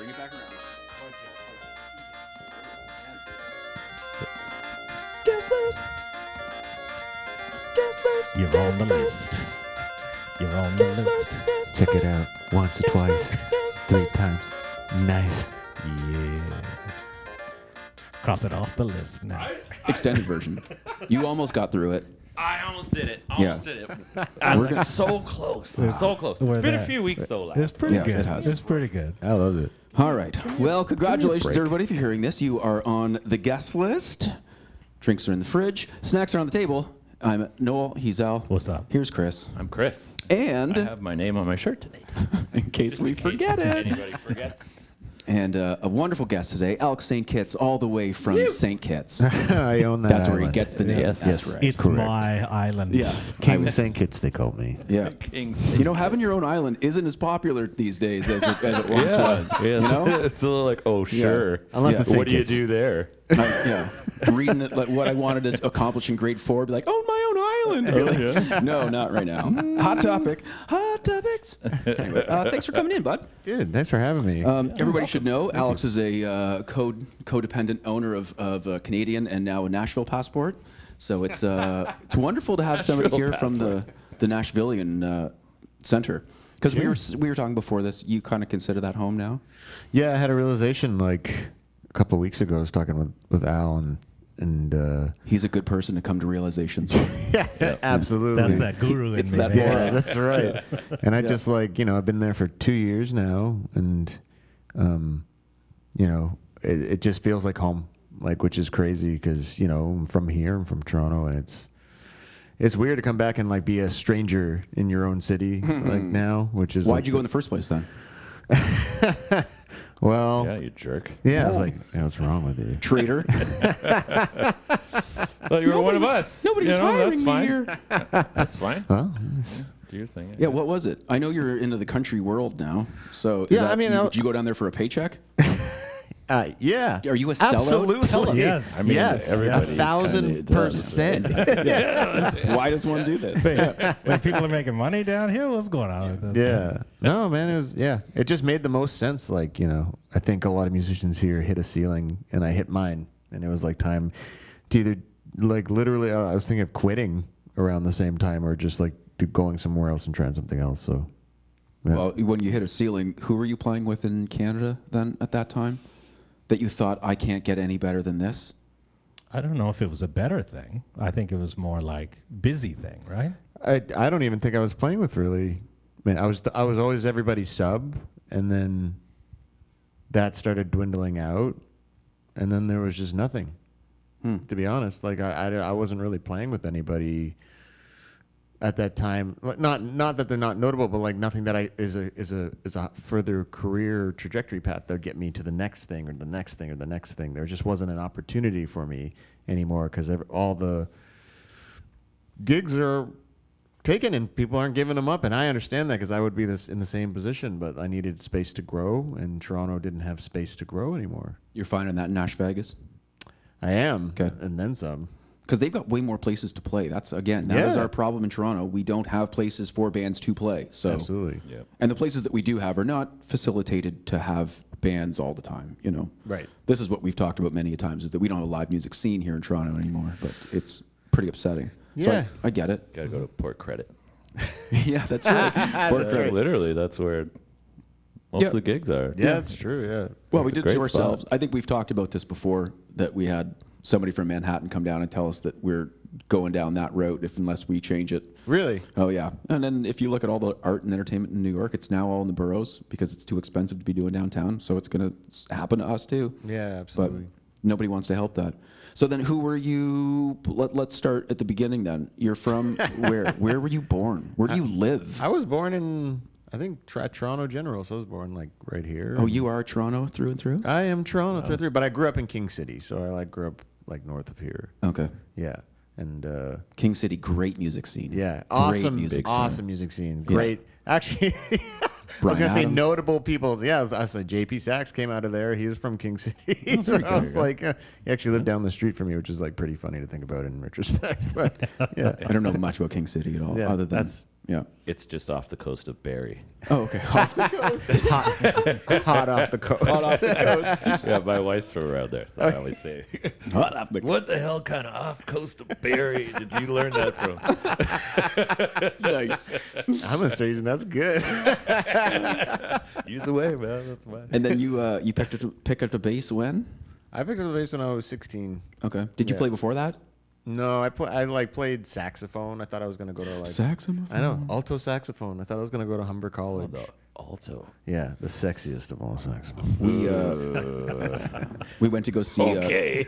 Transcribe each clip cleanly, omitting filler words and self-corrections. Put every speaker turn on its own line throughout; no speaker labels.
Bring it back around. Guest list. Guest list.
You're on the list. You're on the list.
Check it out. Once or twice. 3 times. Nice.
Yeah. Cross it off the list now.
Extended version. You almost got through it.
I almost did it.
We're
I'm
gonna-
so close. So close.
We're
It's been a
there.
few weeks though.
It's pretty
Yes,
good.
it has.
It's pretty good.
I love it.
All right. Well, congratulations,
break.
everybody, if you're hearing this. You are on the guest list. Drinks are in the fridge. Snacks are on the table. I'm Noel. He's Al.
What's up?
Here's Chris.
I'm Chris.
And
I have my name on my shirt today.
in case we forget it.
Anybody forgets?
And a wonderful guest today, Alex St. Kitts, all the way from St. Kitts.
I own that
That's where he
island.
gets the name.
Yes.
That's
Yes.
right.
It's
Correct.
my island.
Yeah.
King St. Kitts, they call me.
Yeah.
King
You know, having your own island isn't as popular these days as it once was.
Yeah,
You know?
it's a little like, oh, sure.
Unless
Yeah.
it's St.
What do you
Kitts.
do there?
Yeah. Reading it, like, what I wanted to accomplish in grade 4, be like, oh, my own island. You're like, no, not right now. Hot topic. Hot topics. Anyway, thanks for coming in, bud.
Dude, thanks for having me.
Everybody should know Alex is a codependent owner of a Canadian and now a Nashville passport. So it's wonderful to have somebody
Nashville
here from the Nashvilleian Center. Because we were talking before this, you kind of consider that home now?
Yeah, I had a realization like a couple of weeks ago. I was talking with Al and
He's a good person to come to realizations with.
yeah, absolutely.
That's that guru in
It's
me.
that
baby.
Yeah, that's right. And I just like, I've been there for 2 years now, and it just feels like home, like, which is crazy because I'm from here, I'm from Toronto, and it's weird to come back and like be a stranger in your own city like now, which is
Why'd you go in the first place then?
Well,
Yeah, you jerk.
yeah, I was like, what's wrong with you?
Traitor.
Well, you were one of us.
Nobody was
You know,
hiring
that's
me
fine.
here.
That's fine.
Well,
Do your thing.
Yeah, what was it? I know you're into the country world now. So
Yeah, I mean,
did you go down there for a paycheck?
yeah.
Are you a sellout?
Absolutely.
Tell us.
Yes.
I mean,
yes,
everybody
1,000%.
Why does one do this?
When people are making money down here, what's going on with this?
Yeah. No, man, it just made the most sense. Like, I think a lot of musicians here hit a ceiling and I hit mine. And it was like time to either, like, literally, I was thinking of quitting around the same time or just like going somewhere else and trying something else. So, yeah.
Well, when you hit a ceiling, who were you playing with in Canada then at that time? That you thought, I can't get any better than this?
I don't know if it was a better thing. I think it was more like busy thing, right?
I don't even think I was playing with really. I mean, I was always everybody's sub, and then that started dwindling out, and then there was just nothing. To be honest, like I wasn't really playing with anybody at that time. Like, not that they're not notable, but like nothing that is a further career trajectory path that would get me to the next thing or the next thing or the next thing. There just wasn't an opportunity for me anymore because all the gigs are taken and people aren't giving them up, and I understand that because I would be in the same position, but I needed space to grow, and Toronto didn't have space to grow anymore.
You're finding that in Nash Vegas?
I am,
Okay.
and then some.
Because they've got way more places to play. That is our problem in Toronto. We don't have places for bands to play. So
Absolutely.
Yep.
And the places that we do have are not facilitated to have bands all the time,
Right.
This is what we've talked about many times, is that we don't have a live music scene here in Toronto anymore, but it's pretty upsetting. So
Yeah.
I get it.
Gotta go to Port Credit.
Yeah, that's right. Port
That's
Credit.
literally, that's where most
Yeah.
of the gigs are.
Yeah, that's true, yeah.
Well, we
It's a
did to
great
ourselves.
spot.
I think we've talked about this before, that we had somebody from Manhattan come down and tell us that we're going down that route unless we change it.
Really?
Oh, yeah. And then if you look at all the art and entertainment in New York, it's now all in the boroughs because it's too expensive to be doing downtown. So it's going to happen to us too.
Yeah,
But
absolutely.
nobody wants to help that. So then who were you? Let's start at the beginning then. You're from where? Where were you born? Where do you live?
I was born in, I think, Toronto General, so I was born like right here.
Oh, you are Toronto through and through?
I am Toronto through, but I grew up in King City, so I grew up like north of here.
Okay.
Yeah, and
King City, great music scene.
yeah,
Great
awesome
music scene.
awesome music scene. Great, actually. I
Brian
was gonna say
Adams.
notable people. Yeah, I was like JP Sachs came out of there. He was from King City, so
very
I
good.
was like, he actually lived down the street from me, which is like pretty funny to think about in retrospect. But yeah,
I don't know much about King City at all,
yeah,
other than Yeah.
It's just off the coast of Barrie.
Oh, okay. Off the coast.
Hot off the coast.
Hot off the coast.
Yeah, my wife's from around there, so I always say,
Hot off the
what the hell kind of off coast of Barrie did you learn that from?
Nice.
I'm gonna start using. That's good.
Use away, man. That's mine.
And then you picked up the bass when?
I picked up the bass when I was 16.
Okay. Did you
Yeah.
play before that?
No, I played saxophone. I thought I was gonna go to like
Saxophone.
I know alto saxophone. I thought I was gonna go to Humber College.
The alto.
Yeah, the sexiest of all saxophones.
We went to go see.
Okay.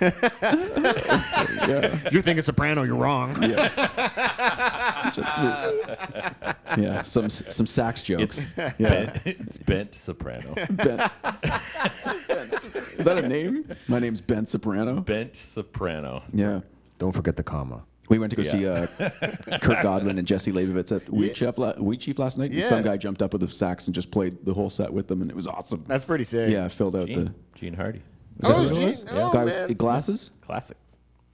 You think it's soprano? You're wrong.
Yeah. Some sax jokes.
It's bent soprano.
Bent. Is that a name? My name's Ben Soprano.
Bent soprano.
Yeah.
Don't forget the comma.
We went to go see Kurt Godwin and Jesse Leibovitz at Wheat Chief last night. And
Yeah.
some guy jumped up with a sax and just played the whole set with them, and it was awesome.
That's pretty sick.
Yeah, filled out
Gene Hardy.
the.
Oh,
Is that who it
Gene.
was?
Oh,
Guy
man.
with glasses.
Classic.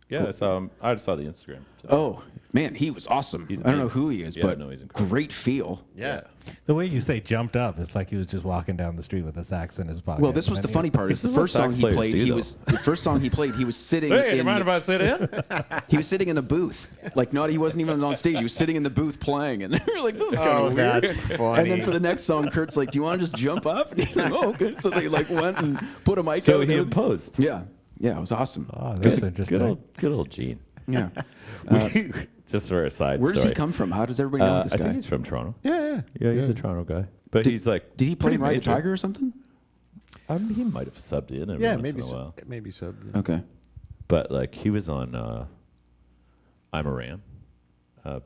Yeah, I saw him. I saw the Instagram. today.
Oh man, he was awesome.
He's
I don't know
amazing.
who he is,
Yeah,
but
no, he's incredible.
great feel.
Yeah.
The way you say jumped up, it's like he was just walking down the street with a sax in his pocket.
Well, this was the funny part. Is the
This is what
first song
sax
he
players
played.
do,
He
though.
was the first song he played. He was sitting.
Hey, do
in
you mind if I sit in?
He was sitting in a booth, like not. He wasn't even on stage. He was sitting in the booth playing, and we were like, "This is kind
Oh,
of weird."
that's funny.
And then for the next song, Kurt's like, "Do you want to just jump up?" And he's like, "Oh, okay." So they like went and put a mic
So
out.
he imposed.
Yeah, it was awesome.
Oh, that's interesting.
Good old Gene.
Yeah.
Just for a side
Where does
story.
he come from? How does everybody know this
I
guy?
think he's from Toronto.
Yeah.
Yeah, he's a Toronto guy. But he's like,
Did he play
pretty
in Ride the
major.
Tiger or something?
He might have subbed in every
Yeah,
once
maybe
in a
so.
while.
Maybe so.
Okay.
But like he was on I'm a Ram,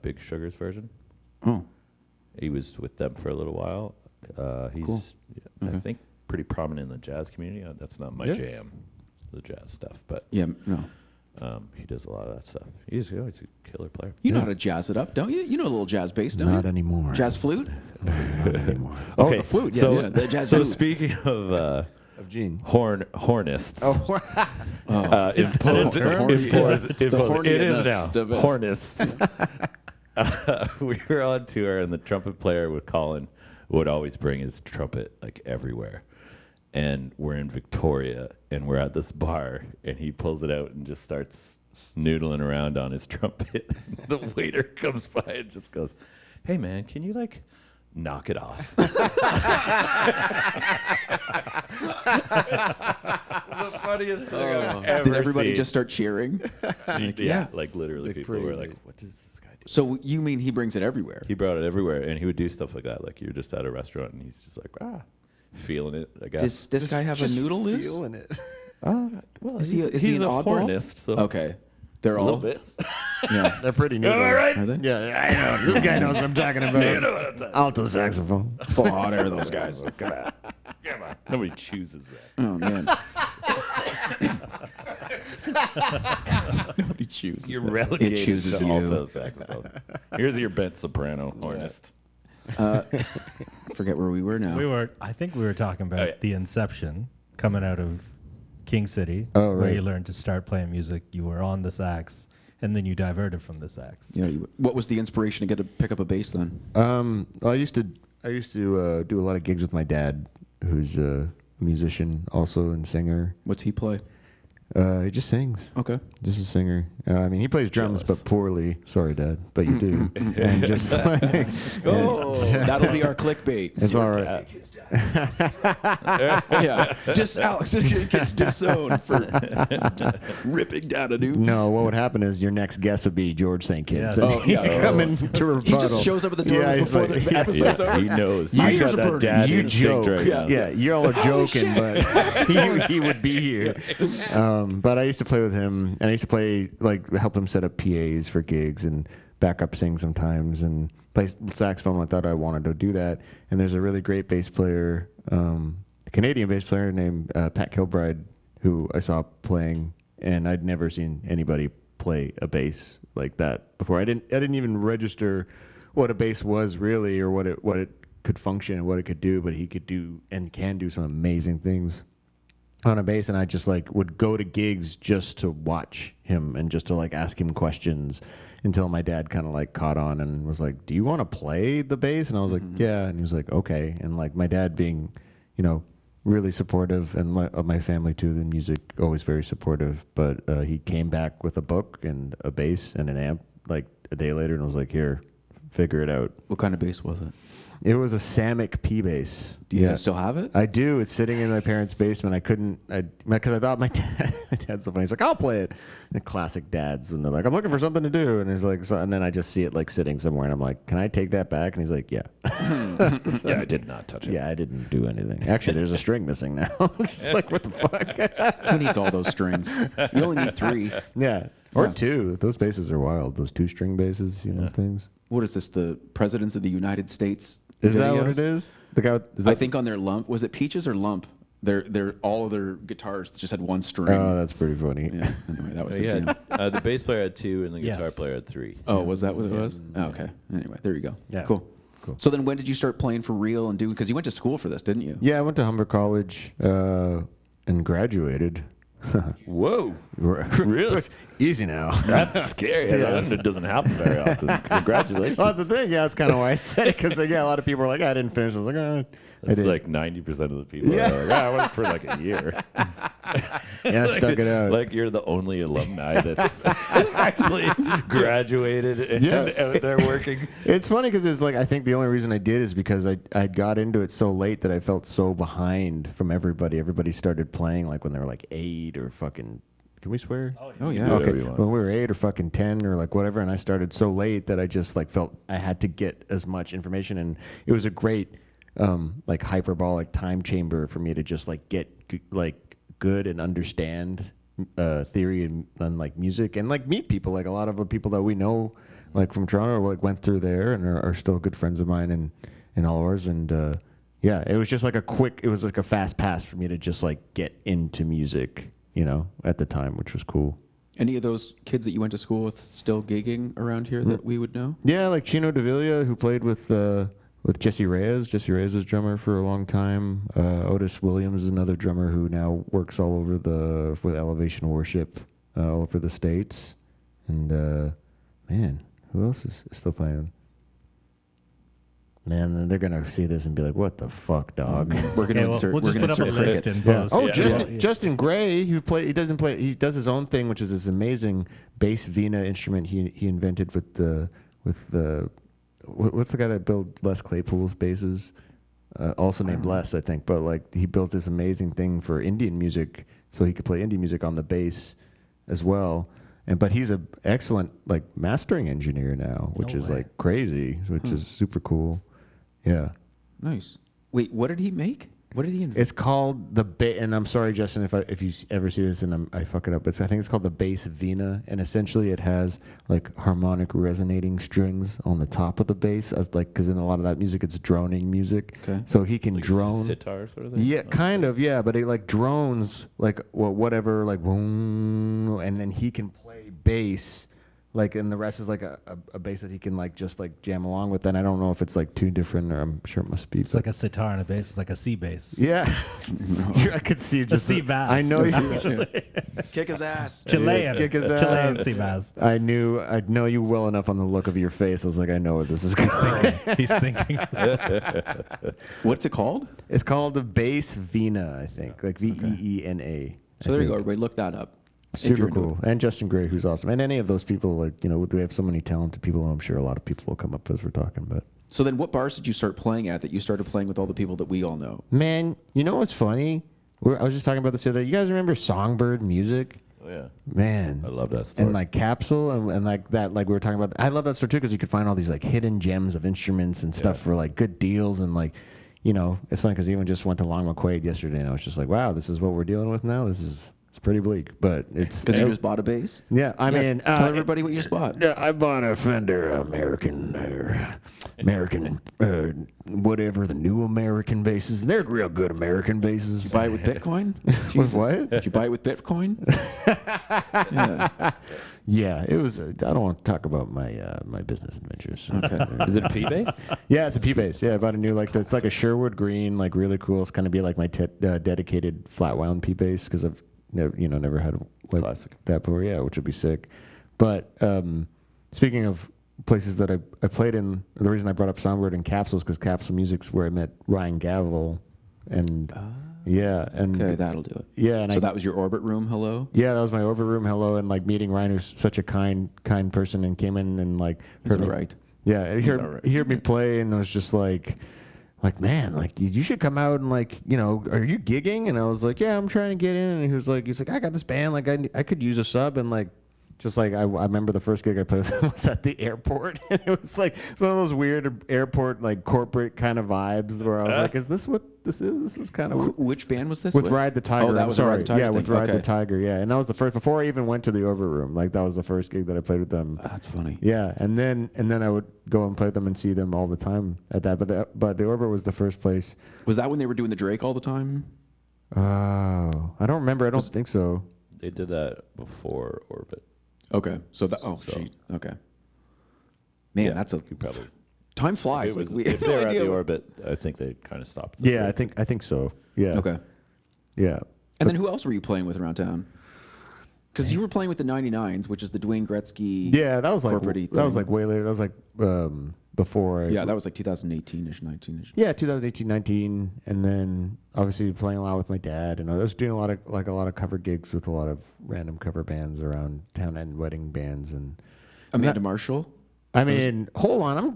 Big Sugar's version.
Oh,
He was with them for a little while. He's,
Cool.
I
Okay.
think, pretty prominent in the jazz community. That's not my
Yeah.
jam, the jazz stuff, but
yeah. No.
he does a lot of that stuff. He's a killer player.
You know how to jazz it up, don't you? You know a little jazz bass, don't
Not
you?
anymore.
Jazz flute?
Not anymore.
Okay,
Oh, the flute. Yes.
So,
Yeah, the jazz
so
flute.
speaking of
Of Gene.
hornists,
It's the
it is now
horniest of us.
hornists. We were on tour, and the trumpet player with Colin would always bring his trumpet like everywhere. And we're in Victoria, and we're at this bar, and he pulls it out and just starts noodling around on his trumpet. The waiter comes by and just goes, "Hey man, can you like knock it off?" The funniest thing I've ever
Did everybody
seen.
just start cheering?
Yeah, like literally,
Like
people
pretty
were like,
amazing.
"What does this guy do?"
So you mean he brings it everywhere?
He brought it everywhere, and he would do stuff like that. Like you're just at a restaurant, and he's just like, feeling it. I guess.
Does this guy have a noodle loose?
Feeling it.
Well,
Is he
he's
an
a
oddball?
hornist, so
Okay. They're
a
all
little bit.
Yeah.
They're pretty new.
All right.
Are they?
Yeah, I know. This guy knows what I'm talking about. Alto saxophone.
Full hot air, those guys.
Come on. Nobody chooses that.
Oh man. Nobody chooses.
You're
that.
relegated
It chooses
to
you.
alto saxophone. Here's your bent soprano hornist.
Forget where we were now.
I think we were talking about
Oh, yeah.
the inception coming out of King City,
Oh,
where
right.
you learned to start playing music. You were on the sax, and then you diverted from the sax.
Yeah. What was the inspiration to get to pick up a bass then?
Well, I used to do a lot of gigs with my dad, who's a musician also and singer.
What's he play?
He just sings.
Okay.
Just a singer. I mean, he plays drums,
Jealous.
but poorly. Sorry, Dad, but you do. And just like,
Oh, that'll be our clickbait.
it's all right.
Yeah. Just Alex gets disowned for ripping down a new.
No, what would happen is your next guest would be George St. Kitts.
Yes.
Oh, yeah.
Coming to rebuttal.
He just shows up at the door
Yeah, he's
before
like-
the episode's over.
He knows.
You
He's
guys
got
are
that
burning.
dad
You
instinct
joke.
right now.
Yeah, y'all are
Holy
joking,
shit.
but he would be here. But I used to play with him, and I used to play, like, help him set up PAs for gigs and backup sing sometimes and play saxophone. I thought I wanted to do that. And there's a really great bass player, a Canadian bass player named Pat Kilbride, who I saw playing, and I'd never seen anybody play a bass like that before. I didn't even register what a bass was really, or what it could function and what it could do, but he could do and can do some amazing things. on a bass, and I just like would go to gigs just to watch him and just to like ask him questions until my dad kind of like caught on and was like, "Do you want to play the bass?" And I was like, "Yeah." And he was like, "Okay." And like my dad being, really supportive, and of my family too, the music, always very supportive. But he came back with a book and a bass and an amp like a day later, and was like, "Here, figure it out."
What kind of bass was it?
It was a Samick P bass.
Do you guys still have it?
I do. It's sitting in my parents' basement. I couldn't, because I thought my dad's so funny. He's like, "I'll play it." The classic dads when they're like, "I'm looking for something to do," and he's like, and then I just see it like sitting somewhere, and I'm like, "Can I take that back?" And he's like, "Yeah."
Yeah, I did not touch it.
Yeah, I didn't do anything. Actually, there's a string missing now. Just like, what the fuck?
Who needs all those strings? You only need 3.
Yeah, or 2. Those basses are wild. Those 2-string basses, those things.
What is this? The presidents of the United States?
Is that what
videos?
it is? The guy.
I think on their lump, was it Peaches or Lump? They're all of their guitars just had 1 string.
Oh, that's pretty funny.
Yeah. Anyway, that was the
Yeah,
jam.
the bass player had 2 and the guitar
Yes.
player had 3.
Oh, was that what it was? Oh, okay. Anyway, there you go.
Yeah.
Cool. So then when did you start playing for real and doing, because you went to school for this, didn't you?
Yeah, I went to Humber College and graduated.
Whoa,
It
really?
was easy now.
That's scary. That doesn't happen very often. Congratulations.
Well, that's the thing. Yeah, that's kind of why I said it, because a lot of people are like, "I didn't finish." I was like, "I
That's
did."
like 90% of the people.
Yeah.
Are like, I went for like a year.
Yeah, I stuck it out.
Like you're the only alumni that's actually graduated and out there working.
It's funny because it's like, I think the only reason I did is because I got into it so late that I felt so behind from everybody. Everybody started playing like when they were like 8 or fucking. Can we swear?
Oh, yeah.
Do whatever
Okay,
you want.
when we were 8 or fucking 10 or like whatever, and I started so late that I just like felt I had to get as much information, and it was a great like hyperbolic time chamber for me to just like get like good and understand theory and like music and like meet people. Like a lot of the people that we know like from Toronto like went through there and are still good friends of mine and all ours, and yeah, it was just like it was like a fast pass for me to just like get into music, at the time, which was cool.
Any of those kids that you went to school with still gigging around here that we would know?
Yeah, like Chino Davila, who played with Jesse Reyes. Jesse Reyes is drummer for a long time. Otis Williams is another drummer who now works all over with Elevation Worship, all over the States. And man, who else is still playing? Man, they're gonna see this and be like, "What the fuck, dog?"
We're gonna insert.
we'll
we're
just
gonna
put up a
insert
list
crickets.
in
Yeah.
post.
Oh,
Yeah.
Justin Gray, who he doesn't play. He does his own thing, which is this amazing bass vina instrument he invented with the what's the guy that built Les Claypool's basses? Also named Les, I think. But like he built this amazing thing for Indian music, so he could play Indian music on the bass as well. But he's an excellent like mastering engineer now, which
No
is
way.
like crazy, which is super cool. Yeah.
Nice. Wait, what did he make? What did he invent?
It's called the and I'm sorry, Justin, if you ever see this and I fuck it up. I think it's called the bass vina, and essentially it has like harmonic resonating strings on the top of the bass, as like because in a lot of that music it's droning music.
Okay.
So he can
Like
drone.
sitar sort of thing.
Yeah, kind of. Yeah, but it like drones like whatever, like boom, and then he can play bass. Like, and the rest is like a bass that he can like just like jam along with. And I don't know if it's like too different, or I'm sure it must be.
It's like a sitar and a bass. It's like a C bass.
Yeah, I could see just
C bass.
I know you.
Kick his ass.
Chilean.
Kick his
Chilean
ass.
C bass.
I know you well enough on the look of your face. I was like, I know where this is going.
He's thinking.
What's it called?
It's called the bass vina, I think, like VEENA.
So there you go. Everybody, look that up. if
Super
you're into
cool. And Justin Gray, who's awesome. And any of those people, like, we have so many talented people, and I'm sure a lot of people will come up as we're talking. But
So then what bars did you start playing at that you started playing with all the people that we all know?
man, you know what's funny? I was just talking about this the other day. You guys remember Songbird Music?
Oh, yeah.
Man.
I love that store.
And like Capsule and like that, like we were talking about. I love that store too because you could find all these like hidden gems of instruments and stuff for like good deals. And like, it's funny because even just went to Long McQuaid yesterday and I was just like, wow, this is what we're dealing with now. This is It's pretty bleak, but it's
Because you just bought a bass?
yeah. I mean,
Tell everybody what you just bought.
yeah, I bought a Fender American, whatever the new American basses. They're real good American basses.
Did you buy it with Bitcoin?
With
Jesus.
what?
Did you buy it with Bitcoin? Yeah.
Yeah, it was. I don't want to talk about my my business adventures.
Okay.
Is it a P bass?
Yeah, it's a P bass. Yeah, I bought a new it's like a Sherwood green, like really cool. It's kind of be like my dedicated flat wound P bass because I've never had like
Classic.
that before. Yeah, which would be sick. But speaking of places that I played in, the reason I brought up Songbird and Capsules because Capsule Music's where I met Ryan Gavel, and yeah, and
Okay, that'll do it.
yeah, and
So that was your orbit room. Hello.
yeah, that was my over room. Hello, and like meeting Ryan, who's such a kind person, and came in and like
He's
heard
all
me-
right.
Yeah, he
all right.
heard me play, and I was just like, man, like you should come out and like, are you gigging? And I was like, yeah, I'm trying to get in. And he's like, I got this band, like I could use a sub, and like. Just like I remember the first gig I played with him was at the airport, and it was like one of those weird airport like corporate kind of vibes where I was like, "Is this what this is? This is kind of
Which band was this?
with Ride the Tiger."
Oh, that
I'm
was a Ride the Tiger
yeah,
thing.
with Ride
Okay.
the Tiger, yeah, and that was the first before I even went to the Orbit Room. Like that was the first gig that I played with them.
That's funny.
Yeah, and then I would go and play with them and see them all the time at that. But the Orbit was the first place.
Was that when they were doing the Drake all the time?
Oh, I don't remember. I don't think so.
They did that before Orbit.
Okay. So that. Okay. Man,
Yeah,
that's a
you probably.
time flies.
If,
Like
it was,
we
if
have
they
no
were at
idea.
the Orbit, I think they kind of stopped. the
Yeah,
Drake.
I think so. Yeah.
Okay.
Yeah.
And then who else were you playing with around town? Because you were playing with the 99s, which is the Dwayne Gretzky.
Yeah, that was like
corporate-y
that was
thing.
like way later. That was like before.
Yeah, that was like 2018ish, 19ish.
Yeah, 2018, 19, and then obviously playing a lot with my dad, and I was doing a lot of cover gigs with a lot of random cover bands around town and wedding bands, and
Amanda Marshall.
I mean, hold on,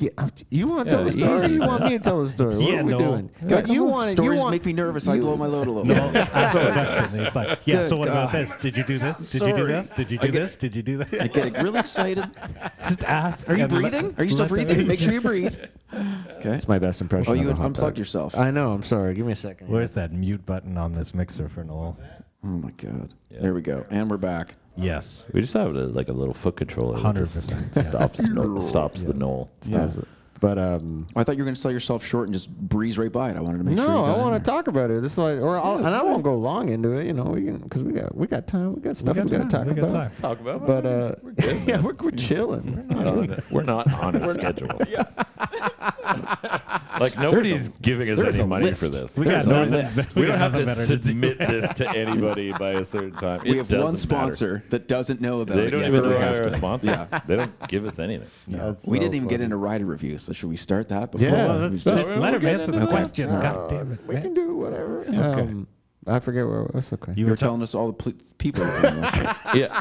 you want to tell the
Yeah,
story? Or
easy,
you want me to tell the story? What
Yeah,
are we
no.
doing?
Guys,
you want
stories make me nervous. I blow my load a little bit.
It's like, yeah. So what about
God.
this? Did you do this? Did you
sorry.
do this? Did you do this? Did you do that?
I get really excited.
Just ask.
Are you
and let-
breathing? Are you still
let them-
breathing? Make sure you breathe. Okay.
It's my best impression.
Oh,
of
you
a hot
unplugged
dog.
yourself.
I know. I'm sorry. Give me a second.
Where's that mute button on this mixer for Noel?
Oh my God.
Yeah.
There we go. And we're back.
Yes.
We just have like a little foot controller. that
100%.
just Stops the knoll.
Stop it. But
I thought you were going to sell yourself short and just breeze right by it. I wanted to make sure.
no,
you
I
got
want to talk about it. This is like, and I won't go long into it, because we got time, we got stuff we got to talk
We got
about.
time.
Talk about
But yeah, we're chilling.
we're not on a schedule. Like nobody's giving us
there's
any
a
money
list.
for this.
We got
no
nothing.
list.
We don't have to
nothing better do.
submit this to anybody by a certain time.
We have one sponsor that doesn't know about
They
it
don't
yet,
even
but we
know
have
they're a
to.
sponsor.
Yeah.
They don't give us anything.
That's
We
so
didn't even get
funny.
into rider reviews, so should we start that before?
Yeah.
Well, let's
So
let
we're
him
getting
answer the
into that.
question. God damn it.
We
man.
can do whatever.
Okay.
I forget where that's okay.
You were telling us all the people. You're playing with.
Yeah.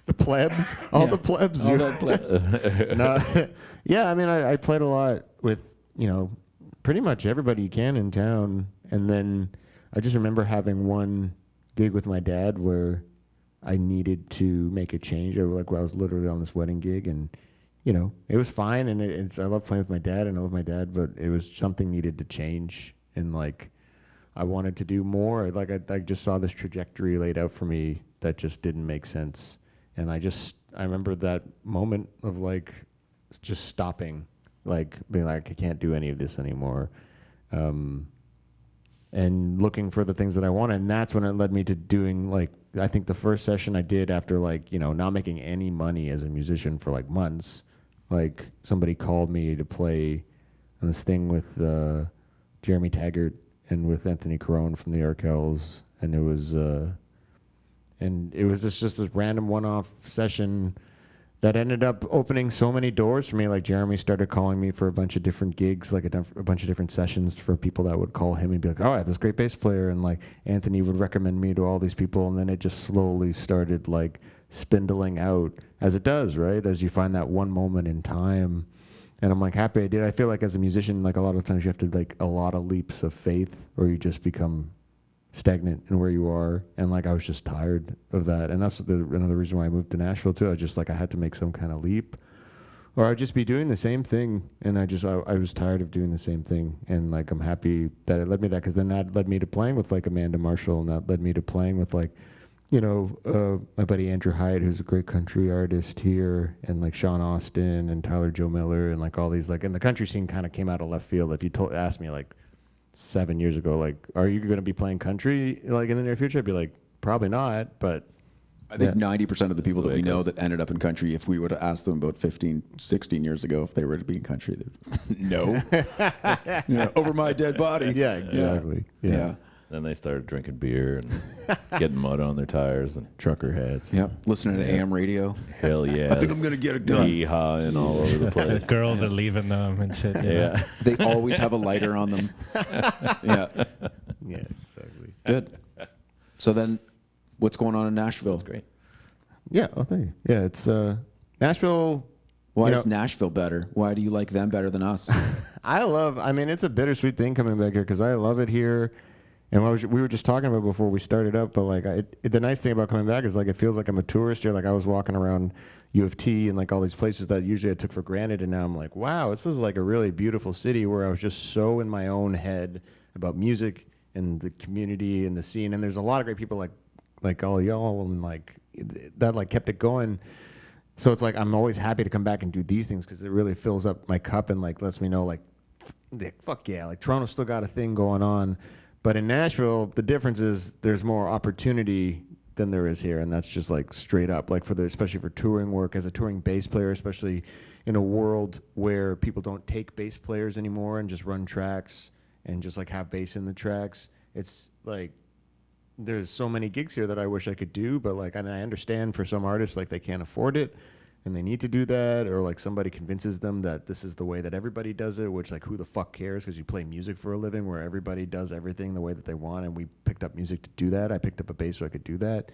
The plebs, all
Yeah.
the plebs.
All that plebs.
No, yeah, I mean, I played a lot with, pretty much everybody you can in town. And then I just remember having one gig with my dad where I needed to make a change. Where I was literally on this wedding gig, and, it was fine. And I love playing with my dad, and I love my dad, but it was something needed to change. And, I wanted to do more. I just saw this trajectory laid out for me that just didn't make sense. And I remember that moment of just stopping, being like, I can't do any of this anymore. And looking for the things that I wanted. And that's when it led me to doing I think the first session I did after not making any money as a musician for months, somebody called me to play on this thing with Jeremy Taggart and with Anthony Carone from the Arkells, and it was just this random one-off session that ended up opening so many doors for me. Jeremy started calling me for a bunch of different gigs, a bunch of different sessions for people that would call him and be like, "Oh, I have this great bass player," and Anthony would recommend me to all these people, and then it just slowly started spindling out, as it does, right? As you find that one moment in time. And I'm happy I did. I feel as a musician, a lot of times you have to a lot of leaps of faith, or you just become stagnant in where you are. And I was just tired of that. And that's another reason why I moved to Nashville too. I just I had to make some kind of leap, or I'd just be doing the same thing. And I was tired of doing the same thing. And I'm happy that it led me to that, because then that led me to playing with Amanda Marshall, and that led me to playing with my buddy Andrew Hyatt, who's a great country artist here, and like Sean Austin and Tyler Joe Miller, and like all these, like, and the country scene kind of came out of left field. If you asked me like 7 years ago, like, are you going to be playing country like in the near future? I'd be like, probably not. But
I think 90% of the people that we know that ended up in country, if we would have asked them about 15, 16 years ago if they were to be in country, no. Over my dead body.
Yeah, exactly. Yeah.
Then they started drinking beer and getting mud on their tires and
Trucker heads.
Yeah. Listening to AM radio.
hell yeah.
I think I'm going to get it done.
Yeehaw and all over the place.
Girls are leaving them and shit.
Yeah.
They always have a lighter on them. Yeah.
Yeah, exactly.
Good. So then what's going on in Nashville?
That's great.
Yeah, oh, thank you. Yeah, it's Nashville.
Why is Nashville better? Why do you like them better than us?
I mean, it's a bittersweet thing coming back here because I love it here. And we were just talking about before we started up, but like the nice thing about coming back is like it feels like I'm a tourist here. Like I was walking around U of T and like all these places that usually I took for granted, and now I'm like, wow, this is like a really beautiful city where I was just so in my own head about music and the community and the scene. And there's a lot of great people like all y'all and like that like kept it going. So it's like I'm always happy to come back and do these things because it really fills up my cup and like lets me know like fuck yeah, like Toronto's still got a thing going on. But in Nashville, the difference is there's more opportunity than there is here, and that's just like straight up. Like especially for touring work as a touring bass player, especially in a world where people don't take bass players anymore and just run tracks and just like have bass in the tracks. It's like there's so many gigs here that I wish I could do, but like, and I understand for some artists like they can't afford it and they need to do that, or like somebody convinces them that this is the way that everybody does it, which like who the fuck cares, because you play music for a living where everybody does everything the way that they want, and we picked up music to do that. I picked up a bass so I could do that.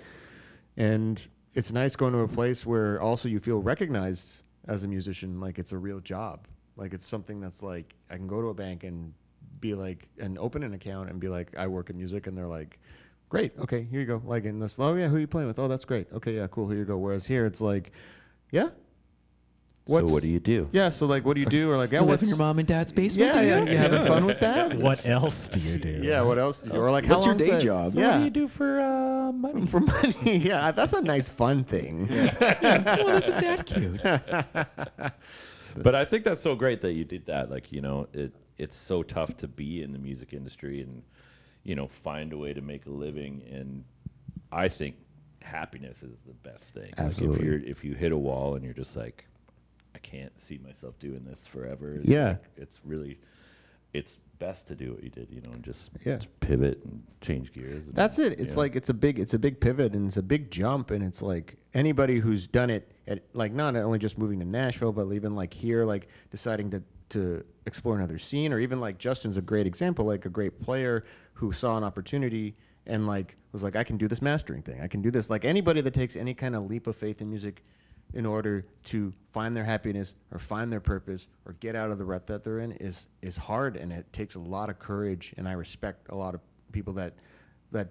And it's nice going to a place where also you feel recognized as a musician, like it's a real job. Like it's something that's like, I can go to a bank and be like, and open an account and be like, I work in music, and they're like, great, okay, here you go. Like in this, oh yeah, who are you playing with? Oh, that's great. Okay, yeah, cool, here you go. Whereas here it's like, yeah.
So what do you do?
Yeah, so like, what do you do? Or like, yeah,
You live in your mom and dad's basement?
yeah, you having fun with that?
What else do you do?
Yeah, what else? Or like,
What's
how
your
long's
day
that?
job?
Yeah.
What do you do for money?
For money, yeah, that's a nice fun thing.
Well, isn't that cute?
But I think that's so great that you did that. Like, it's so tough to be in the music industry and, find a way to make a living. And I think happiness is the best thing.
Absolutely.
Like if you hit a wall and you're just like, I can't see myself doing this forever.
Yeah.
It's best to do what you did, and just pivot and change gears.
That's it. It's like it's a big pivot and it's a big jump, and it's like anybody who's done it at like not only just moving to Nashville, but even like here, like deciding to explore another scene, or even like Justin's a great example, like a great player who saw an opportunity and like was like, I can do this mastering thing. I can do this. Like anybody that takes any kind of leap of faith in music in order to find their happiness or find their purpose or get out of the rut that they're in is hard, and it takes a lot of courage. And I respect a lot of people that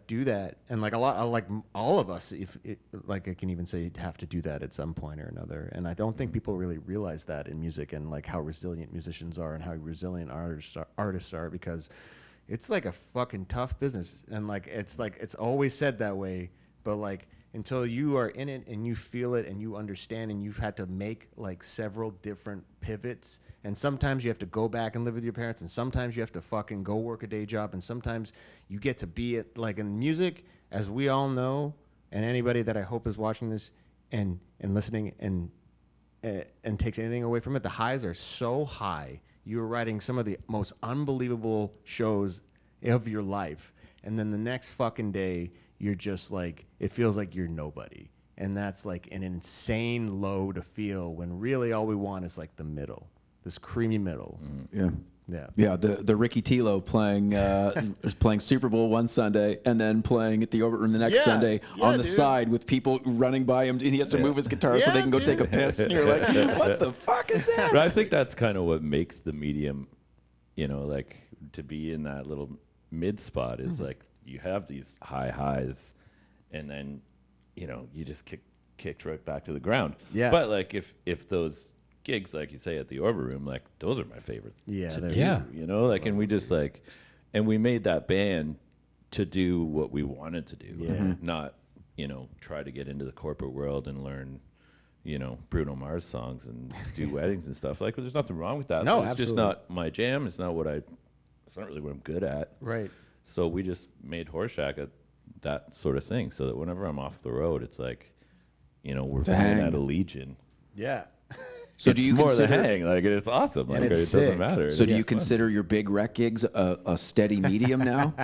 do that, and like all of us, if it, like I can even say have to do that at some point or another. And I don't think people really realize that in music, and like how resilient musicians are and how resilient artists are, because it's like a fucking tough business. And like it's always said that way, but like until you are in it and you feel it and you understand, and you've had to make like several different pivots, and sometimes you have to go back and live with your parents, and sometimes you have to fucking go work a day job, and sometimes you get to be it. Like in music, as we all know, and anybody that I hope is watching this and listening and takes anything away from it, the highs are so high. You're writing some of the most unbelievable shows of your life, and then the next fucking day you're just like, it feels like you're nobody. And that's like an insane low to feel, when really all we want is like the middle, this creamy middle.
Yeah.
Yeah.
Yeah, the Ricky Tilo playing Super Bowl one Sunday and then playing at the Orbit Room the next Sunday on the side with people running by him, and he has to move his guitar so they can go take a piss. And you're like, what the fuck is that?
But I think that's kind of what makes the medium, like to be in that little mid spot is like you have these high highs, and then you just kicked right back to the ground.
Yeah.
But like if those gigs, like you say, at the Orbit Room, like those are my favorite.
Yeah,
to
they're-
do,
Yeah.
like, and we just like, and we made that band to do what we wanted to do,
Yeah.
not try to get into the corporate world and learn, Bruno Mars songs and do weddings and stuff. Like, there's nothing wrong with that.
No,
but it's just
absolutely.
not my jam. It's not really what I'm good at.
Right.
So we just made Horseshack that sort of thing, so that whenever I'm off the road, it's like, we're playing
hang.
at a Legion.
Yeah.
So
It's
do you
more
consider
than hang? Like, it's awesome. Like,
it's
it
sick.
doesn't matter.
So do
It's
you
fun.
consider your big rec gigs a steady medium now?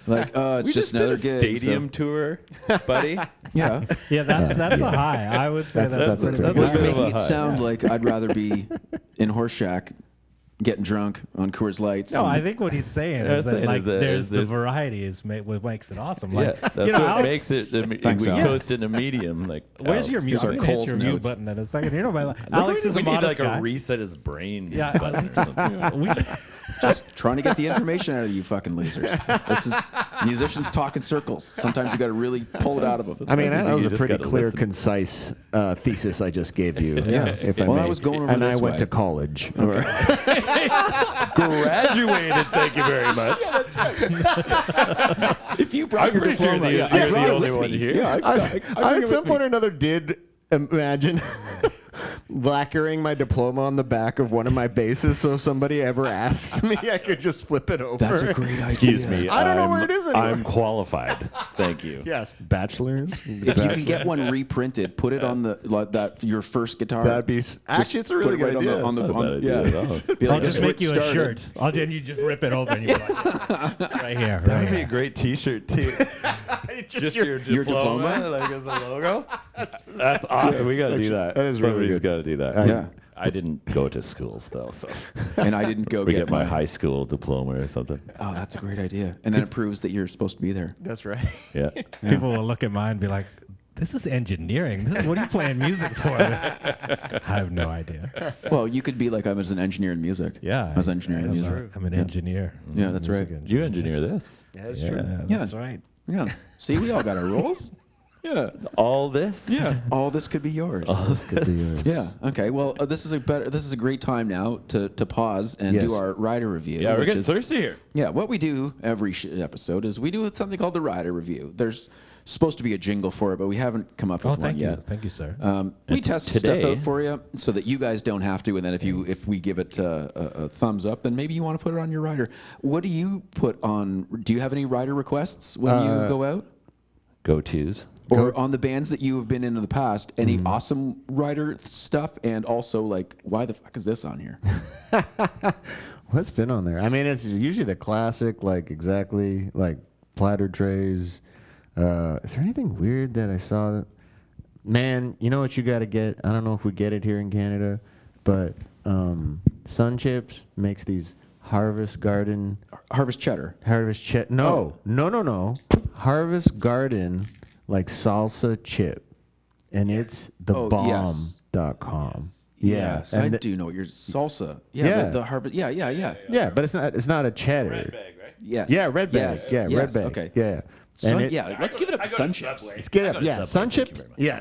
Like, it's
We
just
did
another
a
gig.
stadium tour, buddy.
Yeah.
Yeah, that's a high. I would say
That's
that's
a
pretty
pretty
good.
Well,
bit
you're
of a
making it
high.
sound like I'd rather be in Horseshack getting drunk on Coors Lights.
No,
and-
I think what he's saying
Yeah,
is
saying
that like
is that
there's the
there's-
variety is what makes it awesome.
Yeah,
Like,
that's
you know,
what
Alex,
makes it.
Thanks,
We
Al.
coast in a medium. Like,
Where's your mute?
our
I'm gonna hit
Coles
your mute
notes.
button in a second. You know,
Look,
Alex is a
we need
modest
like
guy.
a reset his brain.
Yeah,
button.
we
just trying to get the information out of you fucking losers. This is musicians talk in circles. Sometimes you got to really pull it out of them.
I mean,
Sometimes
that was
you
a
just
pretty
gotta
clear,
listen.
concise thesis I just gave you.
Yes.
If I
Well, I
may.
was going over
and
this
I went
way.
to college.
Graduated. Thank you very much.
If you brought
I'm
your
pretty sure
diploma,
you're
I
the
brought it
only
with
one
me.
here.
Yeah,
I at some point or another did imagine lacquering my diploma on the back of one of my basses, so if somebody ever asks me, I could just flip it over.
That's a great idea.
Excuse me.
I don't know where it is anymore.
I'm qualified. Thank you.
Yes, bachelors.
If you can get one reprinted, put it on your first guitar.
That'd be actually, it's a really
put it
good
right
idea.
on the
Not a bad idea at all.
Be
I'll
like,
just
"That's where
make
it
you a
started."
shirt. And you just rip it open. And you're like, right here.
That
Right
would be a
here.
great T-shirt too. Just your
diploma?
like as a logo. That's awesome. We gotta do that.
that is really
Somebody's
good.
got to do that.
Yeah.
I didn't go to schools though, so
And I didn't go
we
get
get my
mine.
high school diploma or something.
Oh, that's a great idea. And then it proves that you're supposed to be there.
That's right.
Yeah.
People will look at mine and be like, this is engineering. What are you playing music for? I have no idea.
Well, you could be like, I was an engineer in music.
Yeah.
I was engineering in music.
I'm an engineer.
Yeah, that's
Music
right.
engineer.
You engineer this.
Yeah, that's
Yeah,
true.
that's
Yeah.
right.
Yeah. See, we all got our roles. Yeah.
All this.
Yeah. All this could be yours.
This could be yours.
Yeah. Okay. Well, this is a great time now to pause and
Yes.
do our rider review.
Yeah, we're
which
getting
is-
thirsty here.
Yeah. What we do every episode is we do something called the rider review. There's supposed to be a jingle for it, but we haven't come up with
Oh,
one
thank you.
yet.
Thank you, sir.
We
And
test
today-
stuff out for you so that you guys don't have to. And then if we give it a thumbs up, then maybe you want to put it on your rider. What do you put on? Do you have any rider requests when you go out?
Go-tos.
Or on the bands that you have been in the past, any awesome rider stuff? And also, like, why the fuck is this on here?
What's been on there? I mean, it's usually the classic, like exactly like platter trays. Is there anything weird that I saw? That, man, you know what you got to get? I don't know if we get it here in Canada, but Sun Chips makes these Harvest Garden.
Harvest Cheddar.
No. Harvest Garden, like salsa chip. And it's
yes.
thebomb.com. Yeah.
Yes,
and
I do know what your salsa. Yeah,
Yeah.
the Harvest. Yeah.
Yeah, but it's not a cheddar.
Red bag, right?
Yes.
Yeah, red bag.
Yes.
Yeah,
yes.
red bag.
Okay.
Yeah.
Sun,
And
yeah, let's give it up to Sun Chips.
Let's get up. Yeah, Sun Chips. Yeah.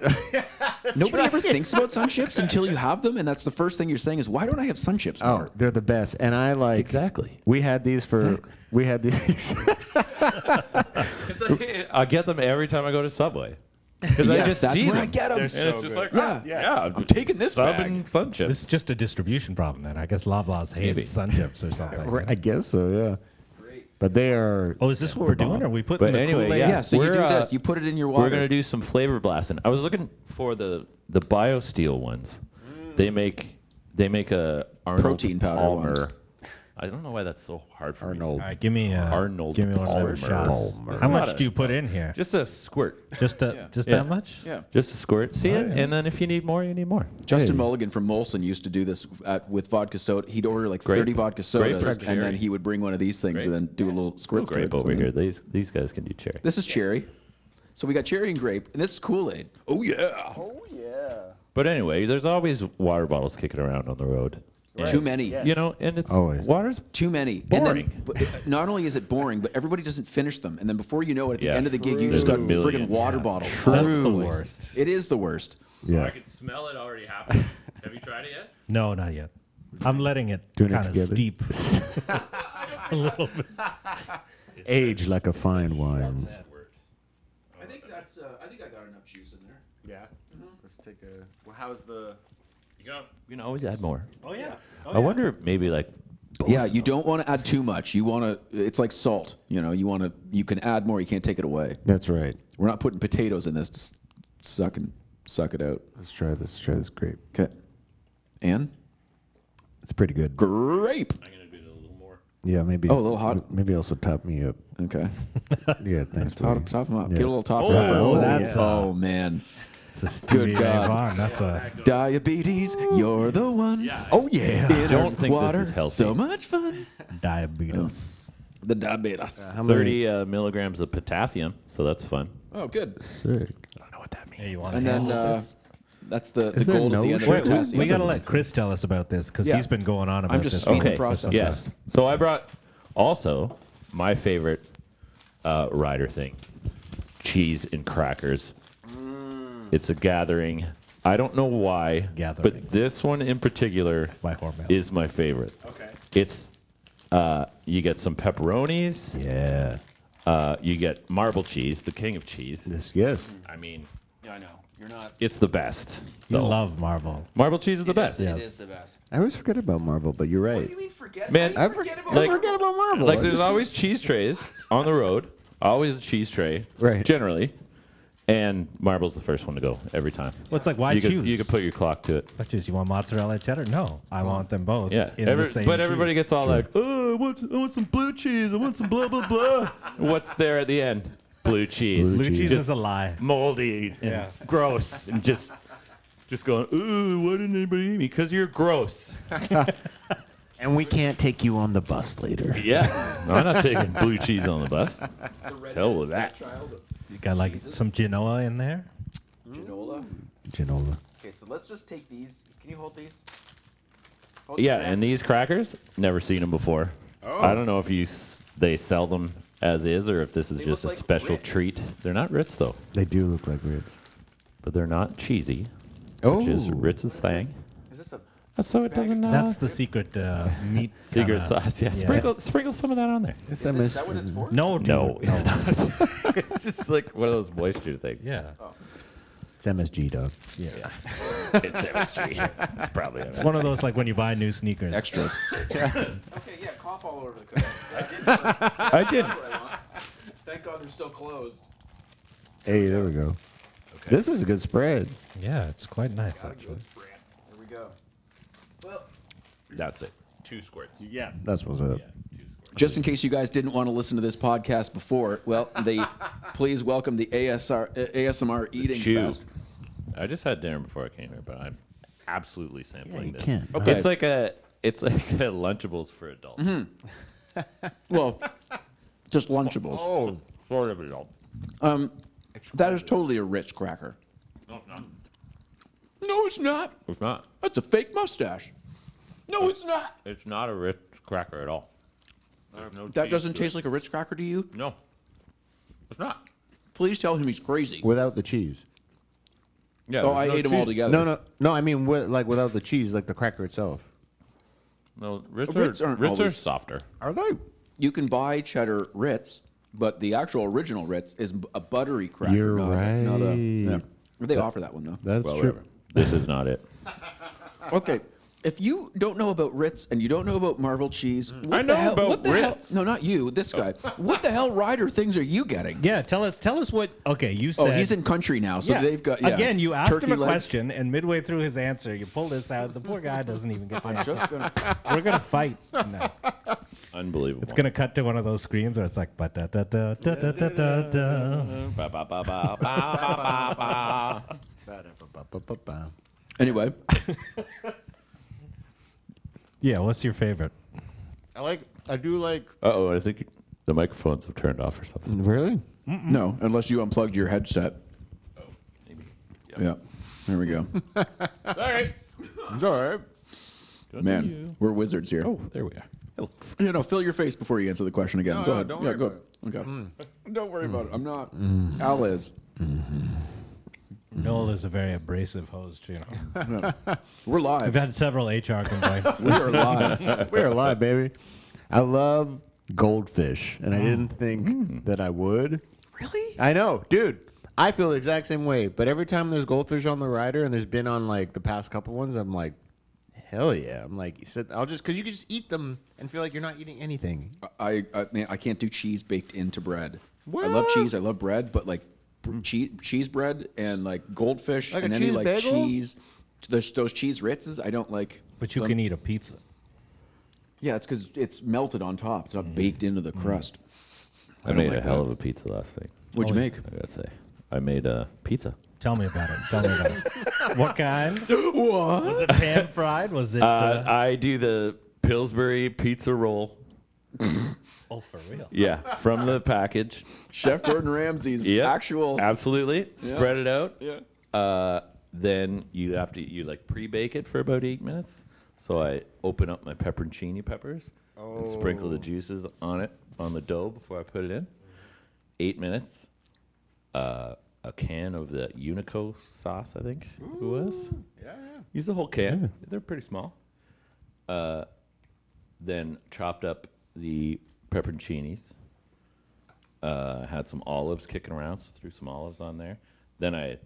Nobody ever thinks about Sun Chips until you have them, and that's the first thing you're saying is, why don't I have Sun Chips
Oh,
more?
they're the best. And I like.
Exactly.
We had these for. We had these.
I get them every time I go to Subway. Because I
Yes,
just
that's
see
where
them.
I get them.
And it's just like,
Yeah.
I'm
taking this
sub
bag.
and Sun Chips.
This is just a distribution problem then. I guess Loblaws hates
Maybe.
Sun Chips or something.
I guess so. Yeah. But they are.
Oh, is this what we're doing? Or are we putting
But
the
anyway,
Kool-Aid?
yeah.
Yeah, so you
We're,
do this. You put it in your water.
We're going to do some flavor blasting. I was looking for the BioSteel ones. They make a Arnold
Protein powder
Palmer.
ones.
I don't know why that's so hard for
Arnold.
me.
All right, give me
Arnold
Give me one of
Palmer.
those shots.
Palmer.
How
Not
much
a-
do you put in here?
Just a squirt.
Just
Yeah.
that much?
Yeah.
Just a squirt. See it?
yeah.
And then if you need more, you need more.
Justin
Hey.
Mulligan from Molson used to do this with vodka soda. He'd order like
Grape.
30 vodka
Grape
sodas,
or
and then
cherry?
he would bring one of these things and then do a little squirt.
Grape
squirts
over
and
here.
then-
These guys can do cherry.
This is cherry. So we got cherry and grape, and this is Kool-Aid. Oh yeah.
But anyway, there's always water bottles kicking around on the road.
Too many.
You know, and it's
Always.
water's
Too many.
Boring.
And then, not only is it boring, but everybody doesn't finish them. And then before you know it, at the
Yeah.
end of the gig, you
There's
just got
a million.
friggin' water
Yeah.
bottles.
That's
all
the
over place.
worst.
It is the worst.
Yeah.
can smell it already happening. Have you tried it yet?
No, not yet. I'm letting it
Doing it
kind of
together.
steep a little bit.
Age like a fine wine.
I think I think I got enough juice in there.
Yeah. Let's take a. Well, how's the?
You can always add more.
Oh yeah.
I wonder maybe like.
Yeah, you don't want to add too much. You want to. It's like salt. You know, you can add more. You can't take it away.
That's right.
We're not putting potatoes in this to suck it out.
Let's try this. Try this grape.
Okay. And
It's pretty good.
grape.
I'm gonna do it a little more.
Yeah, maybe.
Oh, a little hot.
Maybe also top me up.
Okay.
Yeah, thanks.
Top
buddy.
them up.
Yeah.
Get a little top.
Oh, that's
oh man.
It's a Stevie Ray
God.
Vaughan. That's a
Diabetes, you're the one.
Yeah.
Oh yeah.
In
don't think this
water,
is healthy.
so much fun.
diabetes.
The diabetes.
How many?
30 milligrams of potassium, so that's fun.
Oh, good.
Sick.
I don't know what that means.
Hey, you want
And
to
then
handle this?
that's the
Is there
goal at the
no
end of
sugar?
the test.
We got to let Chris tell us about this because
Yeah.
he's been going on about
just
this.
speeding
for-
the process.
Yes. So I brought also my favorite rider thing, cheese and crackers. It's a gathering. I don't know why, but
Gatherings.
this one in particular
By Hormel.
is my favorite.
Okay.
It's you get some pepperonis.
Yeah.
You get marble cheese, the king of cheese.
Yes.
I mean,
Yeah, I know. You're not.
it's the best.
You
though.
love Marvel.
Marble cheese is the best.
Yes.
It is the best.
I always forget about Marble, but you're right.
mean forget?
Man,
I
I
forget
like-
about Marble.
Like there's always cheese trays on the road. Always a cheese tray.
Right.
Generally. And Marble's the first one to go every time.
Well, it's like, why
you
choose?
could, you could put your clock to it.
Why choose? You want mozzarella cheddar? No, I want them both.
Yeah.
in the same
but everybody
cheese.
gets all like, oh, I want some blue cheese. I want some blah, blah, blah. What's there at the end? Blue cheese.
Blue cheese
Just
is a lie.
moldy and
Yeah.
gross and just going, ooh, why didn't anybody eat me? Because you're gross.
And we can't take you on the bus later.
Yeah. I'm not taking blue cheese on the bus. Hell with that.
You got like some Genoa in there.
Ginola.
Ginola.
Okay, so let's just take these. Can you hold these?
Yeah, and these crackers, never seen them before. I don't know if they sell them as is or if this is
They
just a
look like
special
Ritz.
treat. They're not Ritz though,
They do look like ribs.
but they're not cheesy,
Oh.
which is Ritz's thing.
Is this a?
So it doesn't.
That's the secret meat.
secret
kinda-
sauce. Yeah, sprinkle some of that on there.
It's
Is that what it's for?
No, dude,
No, it's not. It's just like one of those moisture things.
Yeah,
It's MSG, dog.
yeah.
It's MSG. It's probably
It's one of those like when you buy new sneakers.
Extras. Okay, yeah, cough all over the cookie.
I did.
Thank God they're still closed.
Hey, there we go. This is a good spread.
Yeah, it's quite nice actually.
Here we go. Well,
That's it. 2 squirts.
Yeah. That's what's up.
just in case you guys didn't want to listen to this podcast before, well, please welcome the ASMR eating
Chew.
fest.
I just had dinner before I came here, but I'm absolutely sampling
you
this.
can't.
Okay.
It's like a Lunchables for adults.
Well, just Lunchables.
Oh.
Sort of adult.
That is totally a Ritz cracker.
No, it's not.
No, it's not.
It's not.
That's a fake mustache. No, it's not.
It's not a Ritz cracker at all. There's no
That
cheese
doesn't
to it.
taste like a Ritz cracker to you?
No. It's not.
Please tell him he's crazy.
Without the cheese.
Yeah.
Oh, I ate them all together.
No. I mean, like without the cheese, like the cracker itself.
No, Ritz
Ritz
are
aren't always-
softer.
Are they?
You can buy cheddar Ritz, but the actual original Ritz is a buttery cracker.
You're
not a, yeah.
right.
They offer that one though.
That's
Well,
true.
whatever. This is not it.
Okay, if you don't know about Ritz and you don't know about marble cheese, what
I
the
know
hell,
about
what the hell?
Ritz.
No, not you. This guy. What the hell rider things are you getting?
Yeah, tell us what. Okay, you
Oh,
said.
he's in country now, so
Yeah.
they've got.
Again, you asked
turkey
him a
legs.
question, and midway through his answer, you pull this out. The poor guy doesn't even get the answer.
Just gonna-
We're gonna fight. No.
Unbelievable.
It's gonna cut to one of those screens where it's like ba da da da da da da da da.
Ba, ba, ba, ba, ba, ba, ba, ba.
Anyway,
Yeah, what's your favorite?
I do like.
Uh-oh, I think the microphones have turned off or something.
Really?
no, unless you unplugged your headset.
Oh, maybe.
Yeah, there we go.
All right.
It's all right.
Man, we're wizards here.
Oh, there we are. Hello.
Fill your face before you answer the question again.
No,
go
no,
ahead.
don't
Yeah,
worry
go.
about
Okay. Don't worry about it. I'm not. Al is.
Noel is a very abrasive host. You know,
We're
we've
live.
had several HR complaints.
We are live.
We're alive, baby. I love goldfish, and I didn't think that I would.
Really?
I know, dude. I feel the exact same way. But every time there's goldfish on the rider, and there's been on like the past couple ones, I'm like, hell yeah! I'm like, I'll just because you can just eat them and feel like you're not eating anything.
Man, I can't do cheese baked into bread.
What?
I love cheese. I love bread, but like cheese bread and like goldfish
Like a
and any
cheese
like
bagel?
cheese. Those cheese Ritzes, I don't like.
But you can eat a pizza.
Yeah, it's because it's melted on top. It's not baked into the crust.
I made a hell of a pizza last night.
What'd you make?
I gotta say, I made a pizza.
Tell me about it. Tell me about it. What kind?
What?
Was it pan fried? Was it?
I do the Pillsbury pizza roll.
Oh, for real?
Yeah, from the package.
Chef Gordon Ramsay's
Yeah,
actual.
Absolutely.
Yeah.
Spread it out.
Yeah.
Then you have to like pre-bake it for about 8 minutes. So I open up my pepperoncini peppers and sprinkle the juices on it on the dough before I put it in. 8 minutes. A can of the Unico sauce, I think it was.
Yeah.
Use the whole can. They're pretty small. Then chopped up the pepperoncinis. Had some olives kicking around, so threw some olives on there. Then I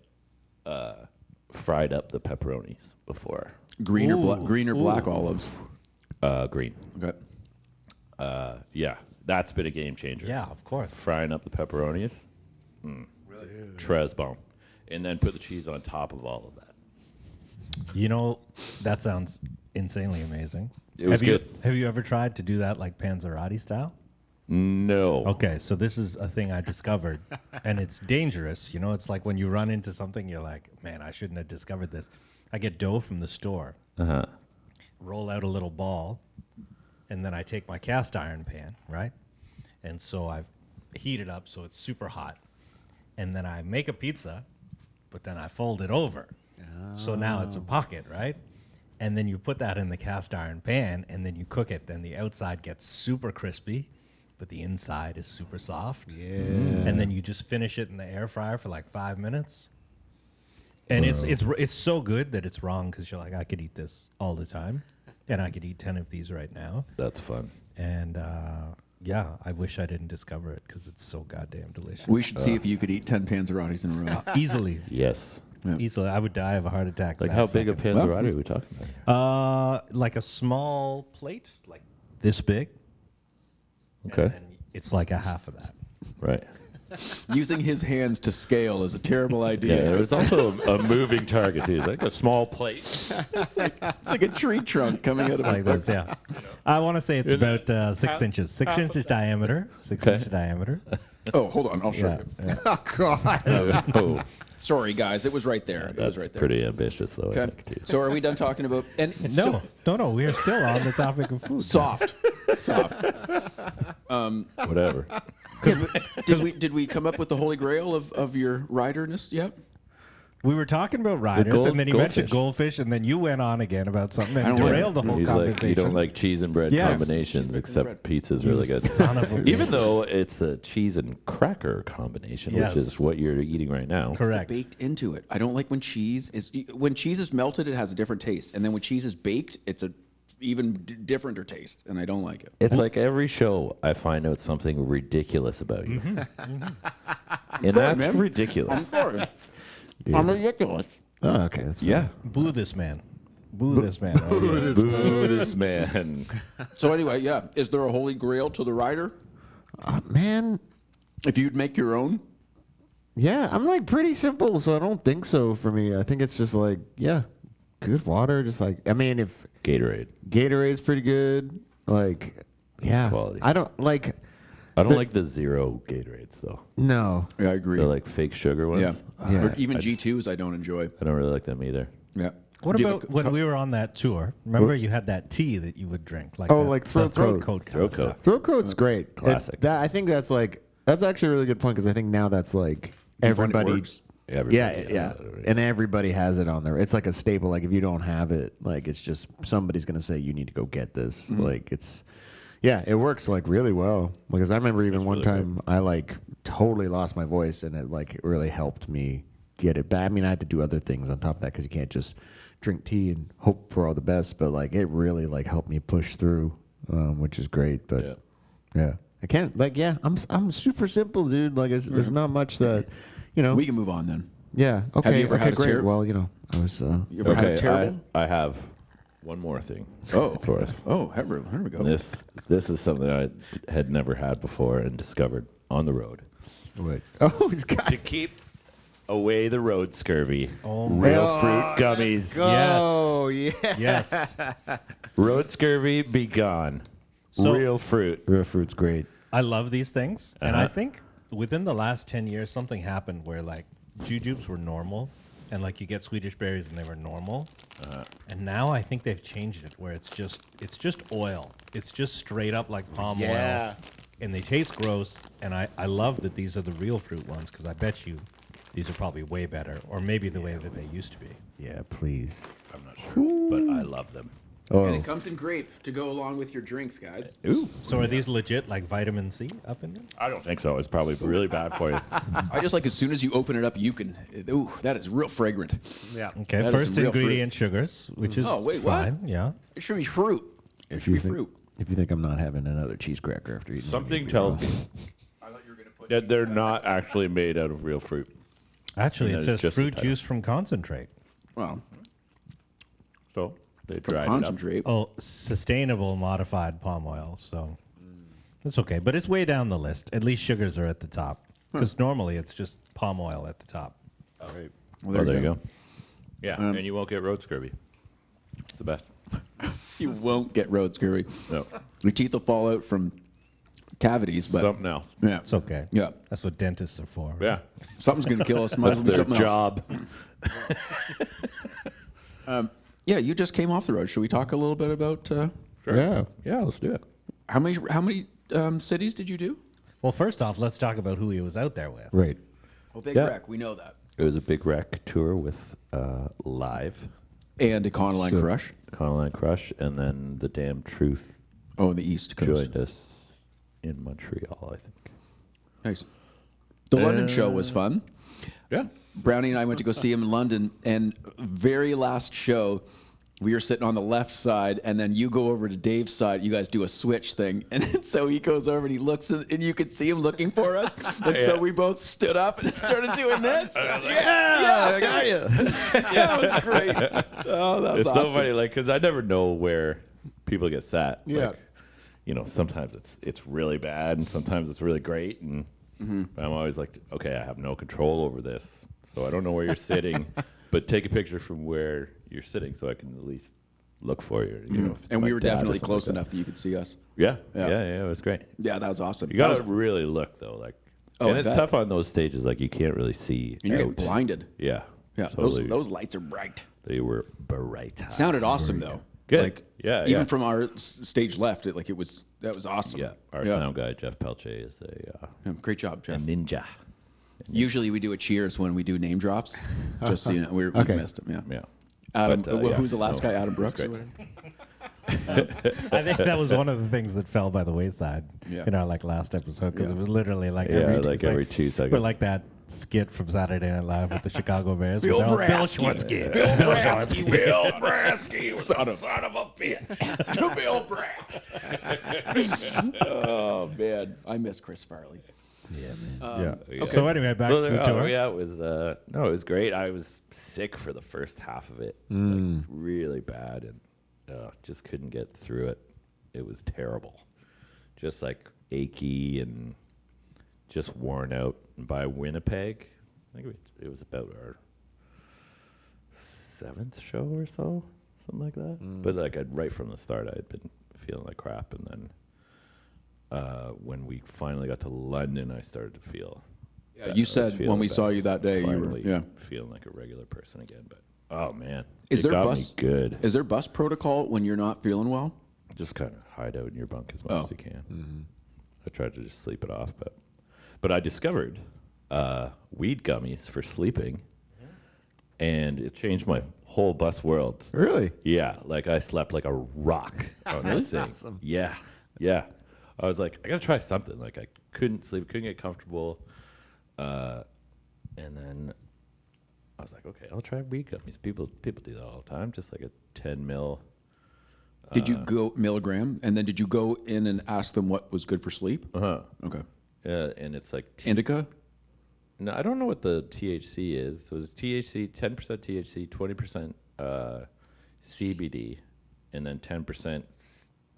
fried up the pepperonis before.
Green or black olives.
Green.
Okay.
Yeah, that's been a game changer.
Yeah, of course.
Frying up the pepperonis. Really? Tres bon. And then put the cheese on top of all of that.
You know, that sounds insanely amazing.
It was good.
Have you ever tried to do that like Panzerotti style?
No.
Okay, so this is a thing I discovered, and it's dangerous. You know, it's like when you run into something, you're like, man, I shouldn't have discovered this. I get dough from the store, roll out a little ball, and then I take my cast iron pan, right? And so I heat it up so it's super hot. And then I make a pizza, but then I fold it over. So now it's a pocket, right? And then you put that in the cast iron pan, and then you cook it. Then the outside gets super crispy, but the inside is super soft. Yeah. And then you just finish it in the air fryer for like 5 minutes. And it's so good that it's wrong because you're like, I could eat this all the time, and I could eat 10 of these right now.
That's fun.
And yeah, I wish I didn't discover it because it's so goddamn delicious.
We should see if you could eat 10 Panzerottis in a row.
Easily.
Yes.
Yeah.
Easily. I would die of a heart attack.
Like
that
how big a
second.
panzerotti are we talking about?
Like a small plate, like this big.
Okay.
And then it's like a half of that.
Right.
Using his hands to scale is a terrible
Yeah,
idea.
it's also a moving target, too. It's like a small plate.
It's like a tree trunk coming out of
Like this, yeah. I want to say it's about 6 inches. 6 inches diameter. 6
Okay.
inch diameter.
Oh, hold on. I'll show
Yeah.
you.
Yeah.
Oh God.
Oh,
Sorry, guys. It was right there. It was
that's
right there.
pretty ambitious, though. I
Okay.
think, too.
So are we done talking about
No, no. We are still on the topic of food.
soft? Soft.
Whatever.
Did we come up with the holy grail of your riderness yet?
We were talking about riders, and then he mentioned
goldfish.
goldfish, and then you went on again about something
I
and
don't like
derailed the whole
He's
conversation.
like, you don't like cheese and bread
Yes.
combinations,
Cheese,
except
bread.
pizza's really good.
Son of a
Even
bitch.
though it's a cheese and cracker combination,
Yes.
which is what you're eating right now.
Correct.
Baked into it. I don't like when cheese is melted. It has a different taste, and then when cheese is baked, it's a even differenter taste, and I don't like it.
It's like every show I find out something ridiculous about you. And that's
man.
ridiculous.
sorry.
I'm ridiculous. Oh, okay. That's
Yeah.
Boo this man. Boo this man. Right here.
Boo this man.
So anyway, yeah. Is there a holy grail to the rider?
man.
If you'd make your own?
Yeah, I'm like pretty simple, so I don't think so for me. I think it's just like, yeah, good water. Just like, I mean, if
Gatorade.
Gatorade's pretty good, like, yeah.
quality.
I don't like,
I don't like the zero Gatorades, though.
no.
Yeah, I agree.
They're like fake sugar ones.
yeah.
Yeah.
Or even G2s I don't enjoy.
I don't really like them either.
Yeah.
What
Do you have
about
a
when we were on that tour? Remember you had that tea that you would drink, like
Oh,
that-
like
the
throat
throat
coat.
coat kind
Throat
of
coat.
stuff.
Throat coat's great.
Classic.
That I think that's actually a really good point because I think now that's like
You find it
everybody.
works?
Everybody
Yeah,
has
yeah,
that already.
and everybody has it on there. It's like a staple. Like if you don't have it, like it's just somebody's gonna say you need to go get this. Like it's, yeah, it works like really well. Because I remember even one
really
time I like totally lost my voice, and it really helped me get it back. I mean, I had to do other things on top of that because you can't just drink tea and hope for all the best. But like it really like helped me push through, which is great. But yeah, I can't I'm super simple, dude. Like there's not much that.
We can move on then.
Yeah. Okay.
Have you ever had a
great.
terrible?
Well, I was.
You ever had a terrible?
I have one more thing.
Oh,
for us.
Oh, here we go.
This is something I had never had before and discovered on the road.
Wait. Oh, he's got.
To keep away the road scurvy.
Oh,
real fruit gummies.
Oh, yeah.
Yes.
Road scurvy be gone.
So-
real fruit.
Real fruit's great.
I love these things, and I think within the last 10 years, something happened where like jujubes were normal, and like you get Swedish berries and they were normal, and now I think they've changed it where it's just oil. It's just straight up like palm oil, and they taste gross. And I love that these are the real fruit ones because I bet you these are probably way better, or maybe the way that they used to be.
Yeah, please.
I'm not sure, but I love them.
Oh,
And it comes in grape to go along with your drinks, guys.
Ooh.
So are these legit like vitamin C up in them?
I don't think so. It's probably really bad for you.
I just like as soon as you open it up, you can. Ooh, that is real fragrant.
yeah.
Okay,
That is
first
some real
ingredient sugars, which is
Oh, wait, what?
fine. Yeah.
It should be fruit. It
If
should
you
be
think,
fruit.
if you think I'm not having another cheese cracker after eating,
Something tells me that they're not actually made out of real fruit.
Actually,
And
it
that is
says
just the
fruit
title.
juice from concentrate.
Well,
So they
from
dried it up.
concentrate.
Oh, sustainable modified palm oil. So that's okay, but it's way down the list. At least sugars are at the top because normally it's just palm oil at the top.
Right.
Well,
There you go. Yeah, and you won't get road scurvy. It's the best.
You won't get road scurvy.
No,
Your teeth will fall out from cavities, but
something else.
yeah,
It's okay.
Yeah.
That's what dentists are for.
Yeah,
something's gonna kill us. Might
that's
as well be
their
something else.
job.
Yeah, you just came off the road. Should we talk a little bit about
Sure.
Yeah.
Yeah, let's do it.
how many cities did you do?
Well, first off, let's talk about who he was out there with.
Right.
Well, Big
Yeah.
Wreck, we know that,
It was a big wreck tour with Live,
and Econoline Crush.
Econoline Crush, and then the Damn Truth
Oh, in the East Coast.
joined us in Montreal, I think.
Nice. The London show was fun.
Yeah.
Brownie and I went to go see him in London, and very last show, we were sitting on the left side, and then you go over to Dave's side. You guys do a switch thing, and so he goes over and he looks, and you could see him looking for us, and so we both stood up and started doing this.
I got you.
Yeah, it was great. Oh, that was
It's
awesome.
so funny, like, because I never know where people get sat.
Yeah.
Like, sometimes it's really bad, and sometimes it's really great, and I'm always like, okay, I have no control over this, so I don't know where you're sitting, but take a picture from where you're sitting, so I can at least look for you. You know, if it's
And
my
we were
dad or
definitely
something
close
like
enough that you could see us.
that.
Yeah.
Yeah, it was great.
Yeah, that was awesome.
You
That
gotta
was-
really look though, like,
Oh,
and
I
it's
bet.
tough on those stages, like you can't really see.
and you're
out.
getting blinded.
Yeah,
Yeah,
totally.
those lights are bright.
They were bright.
Sounded awesome though.
Good.
Like,
Yeah,
even
yeah.
from our stage left, that was awesome.
Yeah, our sound guy Jeff Pelche is
Yeah, great job,
a
Jeff.
ninja.
Usually we do a cheers when we do name drops. Just so you know, we
Okay.
missed him. Yeah.
Yeah.
Adam,
But, yeah,
who's the last
no,
guy? Adam
it was
Brooks.
great.
Or whatever?
I think that was one of the things that fell by the wayside
Yeah.
in our last episode because
Yeah.
it was literally like
Yeah,
every
like every 2 seconds.
We're like that skit from Saturday Night Live with the Chicago Bears.
Bill
with
Brasky.
Bill Schwartzky.
Bill Brasky, son of a bitch. To Bill Brasky. Oh man, I miss Chris Farley.
Yeah, man.
Yeah.
So anyway, back to the tour.
Yeah, it was it was great. I was sick for the first half of it, like, really bad, and just couldn't get through it. It was terrible, just like achy and just worn out. And by Winnipeg, I think it was about our 7th show or so, something like that. But like right from the start, I had been feeling like crap, and then when we finally got to London, I started to feel.
Yeah,
that-
you
I was
said
feeling
when we
better.
saw you that day, you were
Finally feeling like a regular person again. But oh man,
Is
it
there
got
bus?
me good?
Is there bus protocol when you're not feeling well?
Just kind of hide out in your bunk as much
Oh.
as you can. I tried to just sleep it off, but I discovered weed gummies for sleeping, and it changed my whole bus world.
Really?
Yeah, like I slept like a rock on that thing.
Awesome.
Yeah. I was like, I gotta try something. Like I couldn't sleep, couldn't get comfortable, and then I was like, okay, I'll try weed gummies. People do that all the time. Just like a 10 mil.
Did you go milligram, and then did you go in and ask them what was good for sleep?
Uh huh.
Okay.
Yeah, and it's like
Indica.
No, I don't know what the THC is. So it's THC, 10% THC, 20% CBD, and then 10%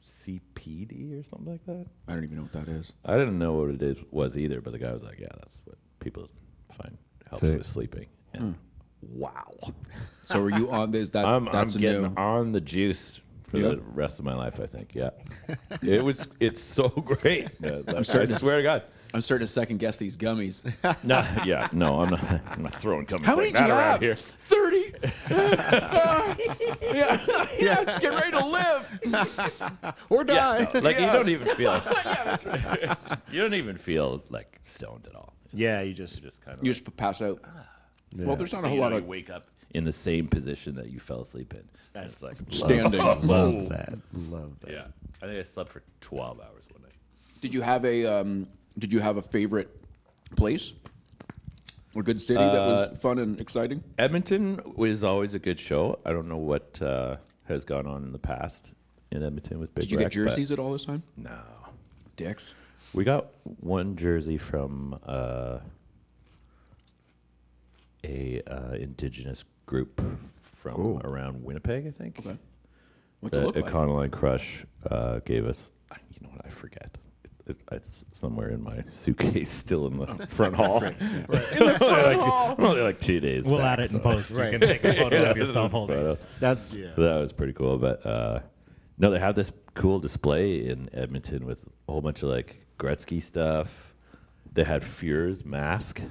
CPD or something like that.
I don't even know what that is.
I didn't know what it was either, but the guy was like, "Yeah, that's what people find helps with sleeping." And wow!
So are you on this?
I'm
That's
getting on the juice for the rest of my life. I think. Yeah, it's so great. I swear to God.
I'm starting to second guess these gummies.
I'm not throwing gummies
How
like
many
that
do you
around
have?
here.
30. yeah. Get ready to live.
Or die.
You don't even feel. You don't even feel like stoned at all.
Yeah, you just
kind of.
You just pass out.
Yeah.
Well, there's not a whole lot
you
of
wake up in the same position that you fell asleep in. And it's like
standing.
love that. Love that.
Yeah, I think I slept for 12 hours one night.
Did you have a favorite place? A good city that was fun and exciting?
Edmonton was always a good show. I don't know what has gone on in the past in Edmonton with Big
Did you get
Rec,
jerseys at all this time?
but No.
Dicks.
We got one jersey from a indigenous group from around Winnipeg, I think.
Okay. What's it look like?
Econoline Crush gave us. You know what? I forget. It's somewhere in my suitcase, still in the front hall.
In the front hall.
Only like 2 days.
We'll
back,
add it in
so-
post. You can take a photo of yourself holding it.
That's
So that was pretty cool. But no, they have this cool display in Edmonton with a whole bunch of like Gretzky stuff. They had Fuhr's mask,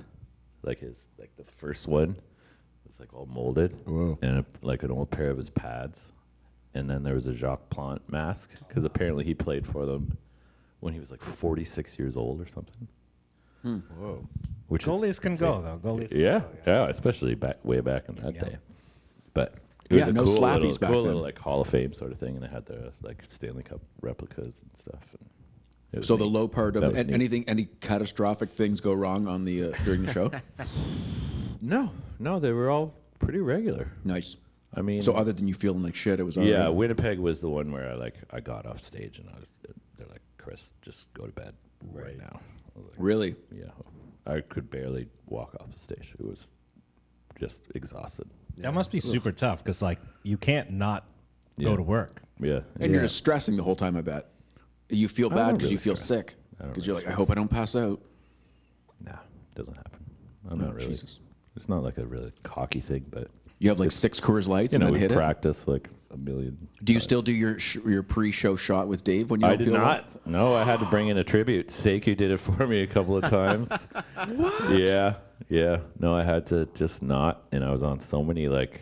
like the first one. It was like all molded.
Whoa.
And like an old pair of his pads. And then there was a Jacques Plante mask because apparently he played for them when he was like 46 years old or something.
Whoa.
Which
Goalies
is
can
insane.
go though. Goalies. Can
Yeah,
go,
yeah, especially way back in that
Yeah.
day. But it was
Yeah,
a
no
cool
slappies
little,
back
cool
then.
little like Hall of Fame sort of thing, and they had their like Stanley Cup replicas and stuff. And it was
So the
neat.
low part
That
of
was
it,
neat.
any catastrophic things go wrong on the during the show?
No, they were all pretty regular.
Nice.
I mean,
So other than you feeling like shit, it was all
yeah,
right?
Winnipeg was the one where I got off stage and they're like, Chris, just go to bed right now. I was like,
Really?
yeah, I could barely walk off the stage. It was just exhausted.
That must be super tough because like you can't not
Yeah.
go to work.
Yeah,
And you're just stressing the whole time, I bet. You feel
I
bad
don't
because you
really
feel
stress.
sick.
I don't
Because
really
you're like, I
stress.
hope I don't pass out.
nah, it doesn't happen. I'm
Oh,
not really.
Jesus.
It's not like a really cocky thing, but
You have like 6 Coors Lights
you
and
know,
then
we
hit it?
practice like a million.
Do you
times.
still do your pre-show shot with Dave when you
I
don't
did
feel well?
not. No, I had to bring in a tribute. Seiki did it for me a couple of times.
What?
Yeah. No, I had to just not, and I was on so many like,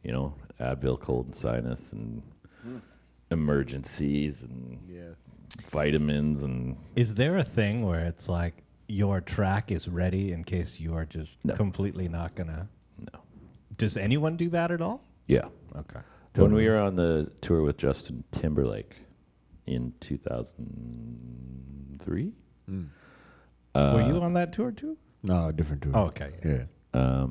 Advil, cold and sinus, and emergencies, and vitamins, and
Is there a thing where it's like your track is ready in case you are just
No.
completely not gonna?
no.
Does anyone do that at all?
Yeah.
Okay.
When we were on the tour with Justin Timberlake in 2003.
Were you on that tour too?
No, different tour.
Oh, okay.
Yeah.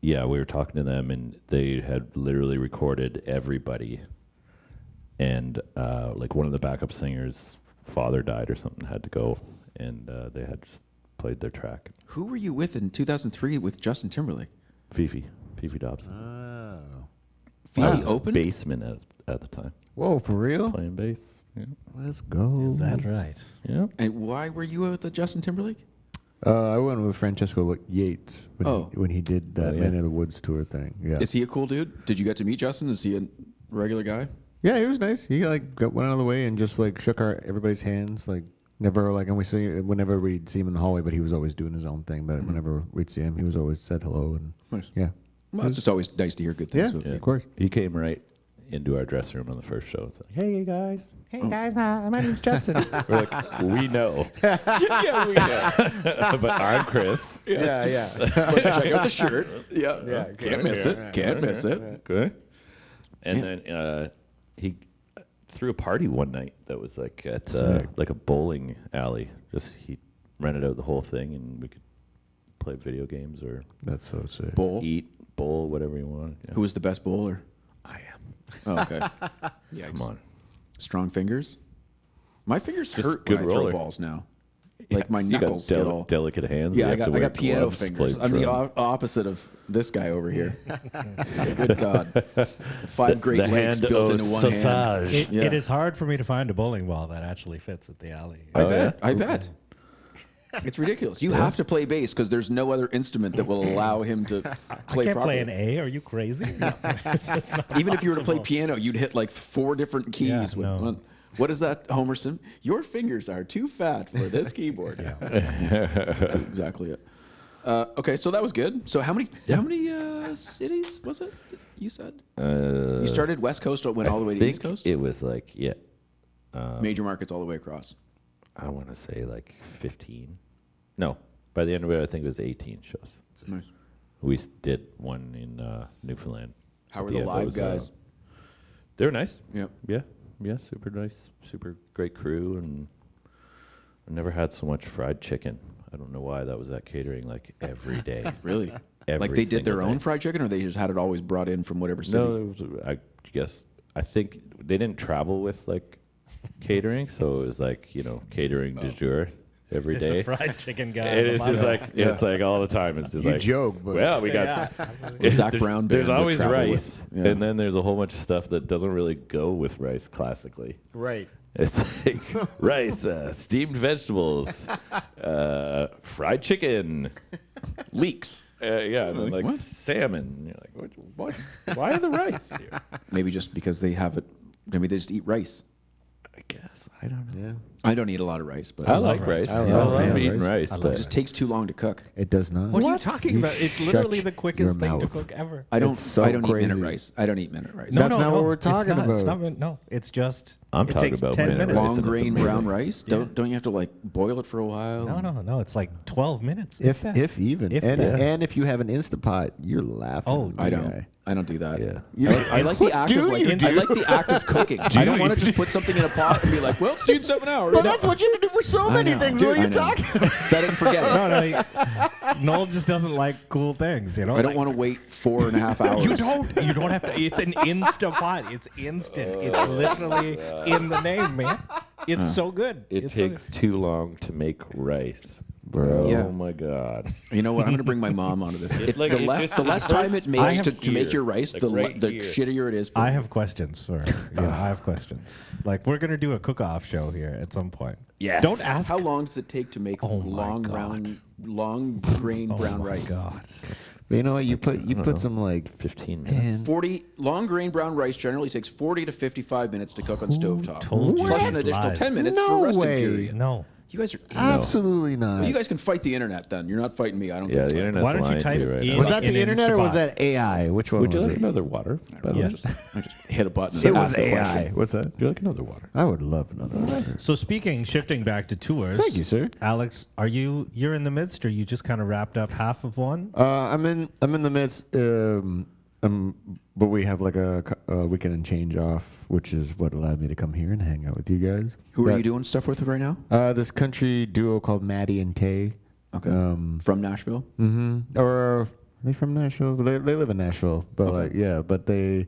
Yeah, we were talking to them, and they had literally recorded everybody. And like one of the backup singers' father died or something, had to go, and they had just played their track.
Who were you with in 2003 with Justin Timberlake?
Fifi Dobson.
Oh.
Fifi
Wow.
opened?
Bassman at the time,
Whoa, for real?
playing bass. Yeah.
Let's go.
Is that right?
Yeah.
And why were you with the Justin Timberlake?
I went with Francesco Yates
Oh.
when he did that
Oh, yeah.
Man of the Woods tour thing. Yeah.
Is he a cool dude? Did you get to meet Justin? Is he a regular guy?
Yeah, he was nice. He went out of the way and just like shook everybody's hands. Like never and whenever we'd see him in the hallway, but he was always doing his own thing. But whenever we'd see him, he was always said hello and
Nice.
yeah.
Well, it's just always nice to hear good things.
Yeah.
with
Of course.
He came right into our dressing room on the first show. It's like, hey, you guys.
Hey guys, my name's Justin.
We're like, we know.
yeah, we know.
But I'm Chris.
yeah.
Check out the shirt. Yeah.
Yeah,
Can't miss it. Can't miss it.
Okay. And then he threw a party one night that was like at like a bowling alley. Just he rented out the whole thing, and we could play video games or
That's so sick.
Bowl.
bowl, whatever you want. Yeah.
Who was the best bowler?
I am.
Oh, okay. Yeah.
Come on.
Strong fingers. My fingers
Just
hurt
good
when I throw
roller.
balls now. Like my
You got
knuckles get all
delicate hands.
Yeah,
You
I
have
got
to
I
wear
got piano
gloves to play
fingers. I'm the
drum.
opposite of this guy over here. Good God, the 5 Great
the
Lakes
hand
built
of
into one hand.
sausage.
Yeah.
It is hard for me to find a bowling ball that actually fits at the alley.
I
Oh,
bet.
yeah?
I bet. It's ridiculous. You have to play bass because there's no other instrument that will allow him to play
I can't
properly.
play an A. Are you crazy? No, it's not
Even if you were to play
possible.
piano, you'd hit like 4 different keys.
Yeah,
with
no.
one. What is that, Homer Simpson? Your fingers are too fat for this keyboard. That's exactly it. Okay, so that was good. So how many cities was it? You said you started West Coast, went all the way to East Coast.
It was like
Major markets all the way across.
I want to say like 15. No, by the end of it, I think it was 18 shows.
Nice.
We did one in Newfoundland.
How
At
were
the
the
end,
live guys?
They were nice.
Yep.
Yeah, super nice, super great crew, and I never had so much fried chicken. I don't know why that was at catering like every day.
Really?
Every
Like they did their
single
own
day.
fried chicken, or they just had it always brought in from whatever city?
No, it was, I think they didn't travel with like catering, so it was like catering du jour every
There's
day.
a fried chicken guy.
And
on
it's
the
just
bus.
like it's like all the time. It's just
You
like
joke, but
well, we got
Zach Brown band
There's
would
always
travel
rice,
with. Yeah.
and then there's a whole bunch of stuff that doesn't really go with rice classically.
right.
It's like rice, steamed vegetables, fried chicken,
Leeks.
yeah, and then like
what?
salmon. You're like, what? Why the rice here?
Maybe just because they have it. Maybe they just eat rice.
I guess I don't know.
Yeah.
I don't eat a lot of rice, but
I like rice.
I
I
love
love
rice.
eating rice,
I love
but
it just takes too long to cook.
It does not.
What are you talking about? It's
shut
literally the
your
quickest thing to
mouth.
cook ever.
I don't.
It's so
I don't eat minute
crazy.
rice. I don't eat minute rice.
That's not what we're
it's
talking
not- It's
about.
not, no, it's just.
I'm
it
talking
takes
about
10
minute
minutes.
rice.
Long
It's
grain
amazing.
brown rice.
Yeah.
Don't you have to like boil it for a while?
No. It's like 12 minutes.
If even
If
and
that.
and if you have an Instapot, you're laughing.
Oh,
at the
I don't.
guy.
I don't do that.
Yeah.
I like the act of like.
you
I like the act of cooking. I don't want to just put something in a pot and be like, well, it's in 7 hours.
But that's what you have to do for so
I
many
know.
things.
Dude,
What are
I
you
know.
talking about?
Set it and forget it.
No, Noel just doesn't like cool things. You know,
I don't want to wait 4.5 hours.
You don't. You don't have to. It's an Instapot. It's instant. It's literally in the name, man. It's so good.
it
It's so
takes too long to make rice.
Bro.
Yeah.
Oh my god.
You know what? I'm going to bring my mom onto this. If
Like,
the
it
less
just-
the less time it makes
have
to make
here,
your rice,
like
the
right
the
here.
shittier it is. For
I
me.
have questions for. I have questions. Like we're gonna do a cook-off show here at some point.
Yes.
Don't ask.
How long does it take to make
Oh my
long
God.
long grain
Oh
brown
my
rice?
God.
But you know what? You put some like
15 minutes.
man.
40 long grain brown rice generally takes 40 to 55 minutes to cook on stovetop.
told you
Plus an
these
additional
lies?
10 minutes
No
for resting
way.
period.
No.
You guys are
Absolutely not.
Well, you guys can fight the internet then. You're not fighting me. I don't
Yeah,
get
the
time.
internet's
Why don't you
lying
type
to you right
in-
now.
was that
in
the internet or was
Instapot.
that AI? Which one
Would you
was
like
it?
another water?
Yes.
I just hit a button.
It
and
was
asked the
AI.
question.
What's that?
Would you like another water?
I would love another one.
So shifting back to tours.
Thank you, sir.
Alex, you're in the midst, or you just kind of wrapped up half of one?
I'm in the midst. But we have like a weekend and change off, which is what allowed me to come here and hang out with you guys.
Who are
But,
you doing stuff with right now?
This country duo called Maddie and Tay.
Okay. From Nashville?
Or are they from Nashville? They live in Nashville, but like but they.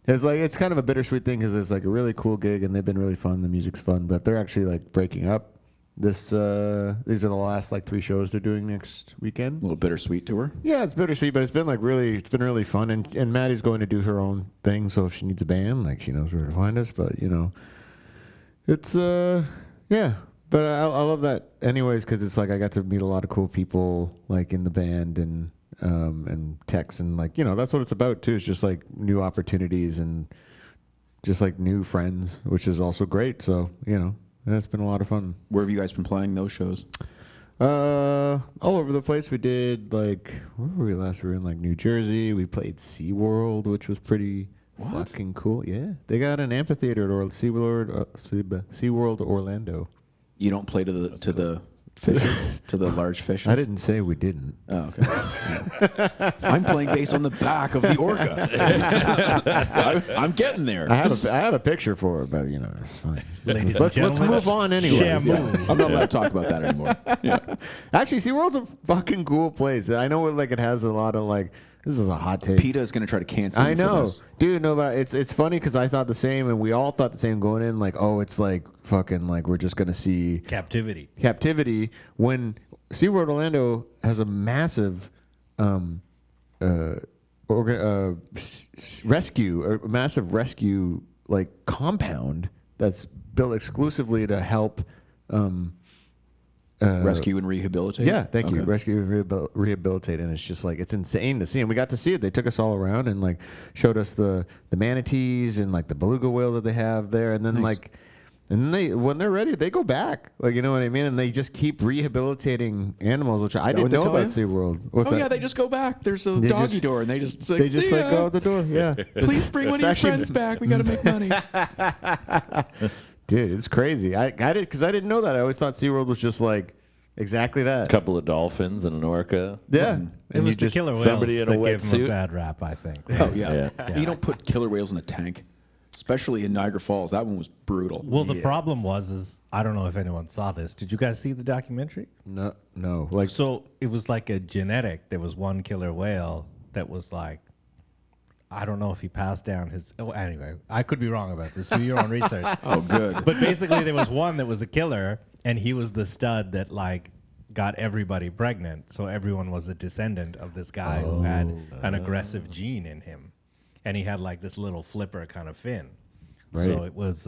It's kind of a bittersweet thing because it's like a really cool gig and they've been really fun. The music's fun, but they're actually like breaking up. These are the last like 3 shows they're doing next weekend.
A little bittersweet to her.
Yeah, it's bittersweet, but it's been really fun. And Maddie's going to do her own thing, so if she needs a band, like she knows where to find us. But it's yeah. But I love that anyways because it's like I got to meet a lot of cool people like in the band and techs and like that's what it's about too. It's just like new opportunities and just like new friends, which is also great. So that's been a lot of fun.
Where have you guys been playing those shows?
All over the place. We did like where were we last? We were in like New Jersey. We played SeaWorld, which was pretty fucking cool. Yeah, they got an amphitheater at SeaWorld Orlando.
You don't play to the fishes, to the large fishes?
I didn't say we didn't.
Oh, okay. Yeah. I'm playing bass on the back of the orca. I'm getting there.
I have a picture for it, but it's fine.
Ladies and
Let's
gentlemen,
move on anyway.
Shamu.
I'm not allowed to talk about that anymore. Yeah.
Actually, SeaWorld's a fucking cool place. I know it has a lot of like This is a hot take.
PETA is going to try to cancel.
I
him for
know,
this.
dude. No, but it's funny because I thought the same, and we all thought the same going in. Like, oh, it's like fucking like we're just gonna see
Captivity.
When SeaWorld Orlando has a massive rescue or massive rescue like compound that's built exclusively to help
Rescue and rehabilitate.
yeah, thank you.
Okay.
Rescue and rehabilitate, and it's just like it's insane to see. And we got to see it. They took us all around and like showed us the manatees and like the beluga whale that they have there. And then
Nice.
like, and then when they're ready, they go back. Like, you know what I mean? And they just keep rehabilitating animals, which I didn't
they
know
tell
about
you?
SeaWorld. What's
Oh
that?
yeah, they just go back. There's a
They
doggy
just-
door, and they just
They just
"See
like
ya.
go out the door. Yeah.
Please bring one of your friends back. We got to make money.
Dude, it's crazy. I did because I didn't know that. I always thought SeaWorld was just like exactly that.
A couple of dolphins and an orca.
Yeah.
It
And
was
you
the
just-
killer whales
somebody in a
that gave him
wetsuit.
a bad rap, I think.
Oh yeah.
Yeah.
You don't put killer whales in a tank, especially in Niagara Falls. That one was brutal.
Well, the problem is I don't know if anyone saw this. Did you guys see the documentary?
No. Like
So it was like a genetic. There was one killer whale that was like, I don't know if he passed down his. Oh, anyway, I could be wrong about this. Do your own research.
Oh, good.
But basically, there was one that was a killer, and he was the stud that like got everybody pregnant. So everyone was a descendant of this guy who had an aggressive gene in him, and he had like this little flipper kind of fin.
Right.
So it was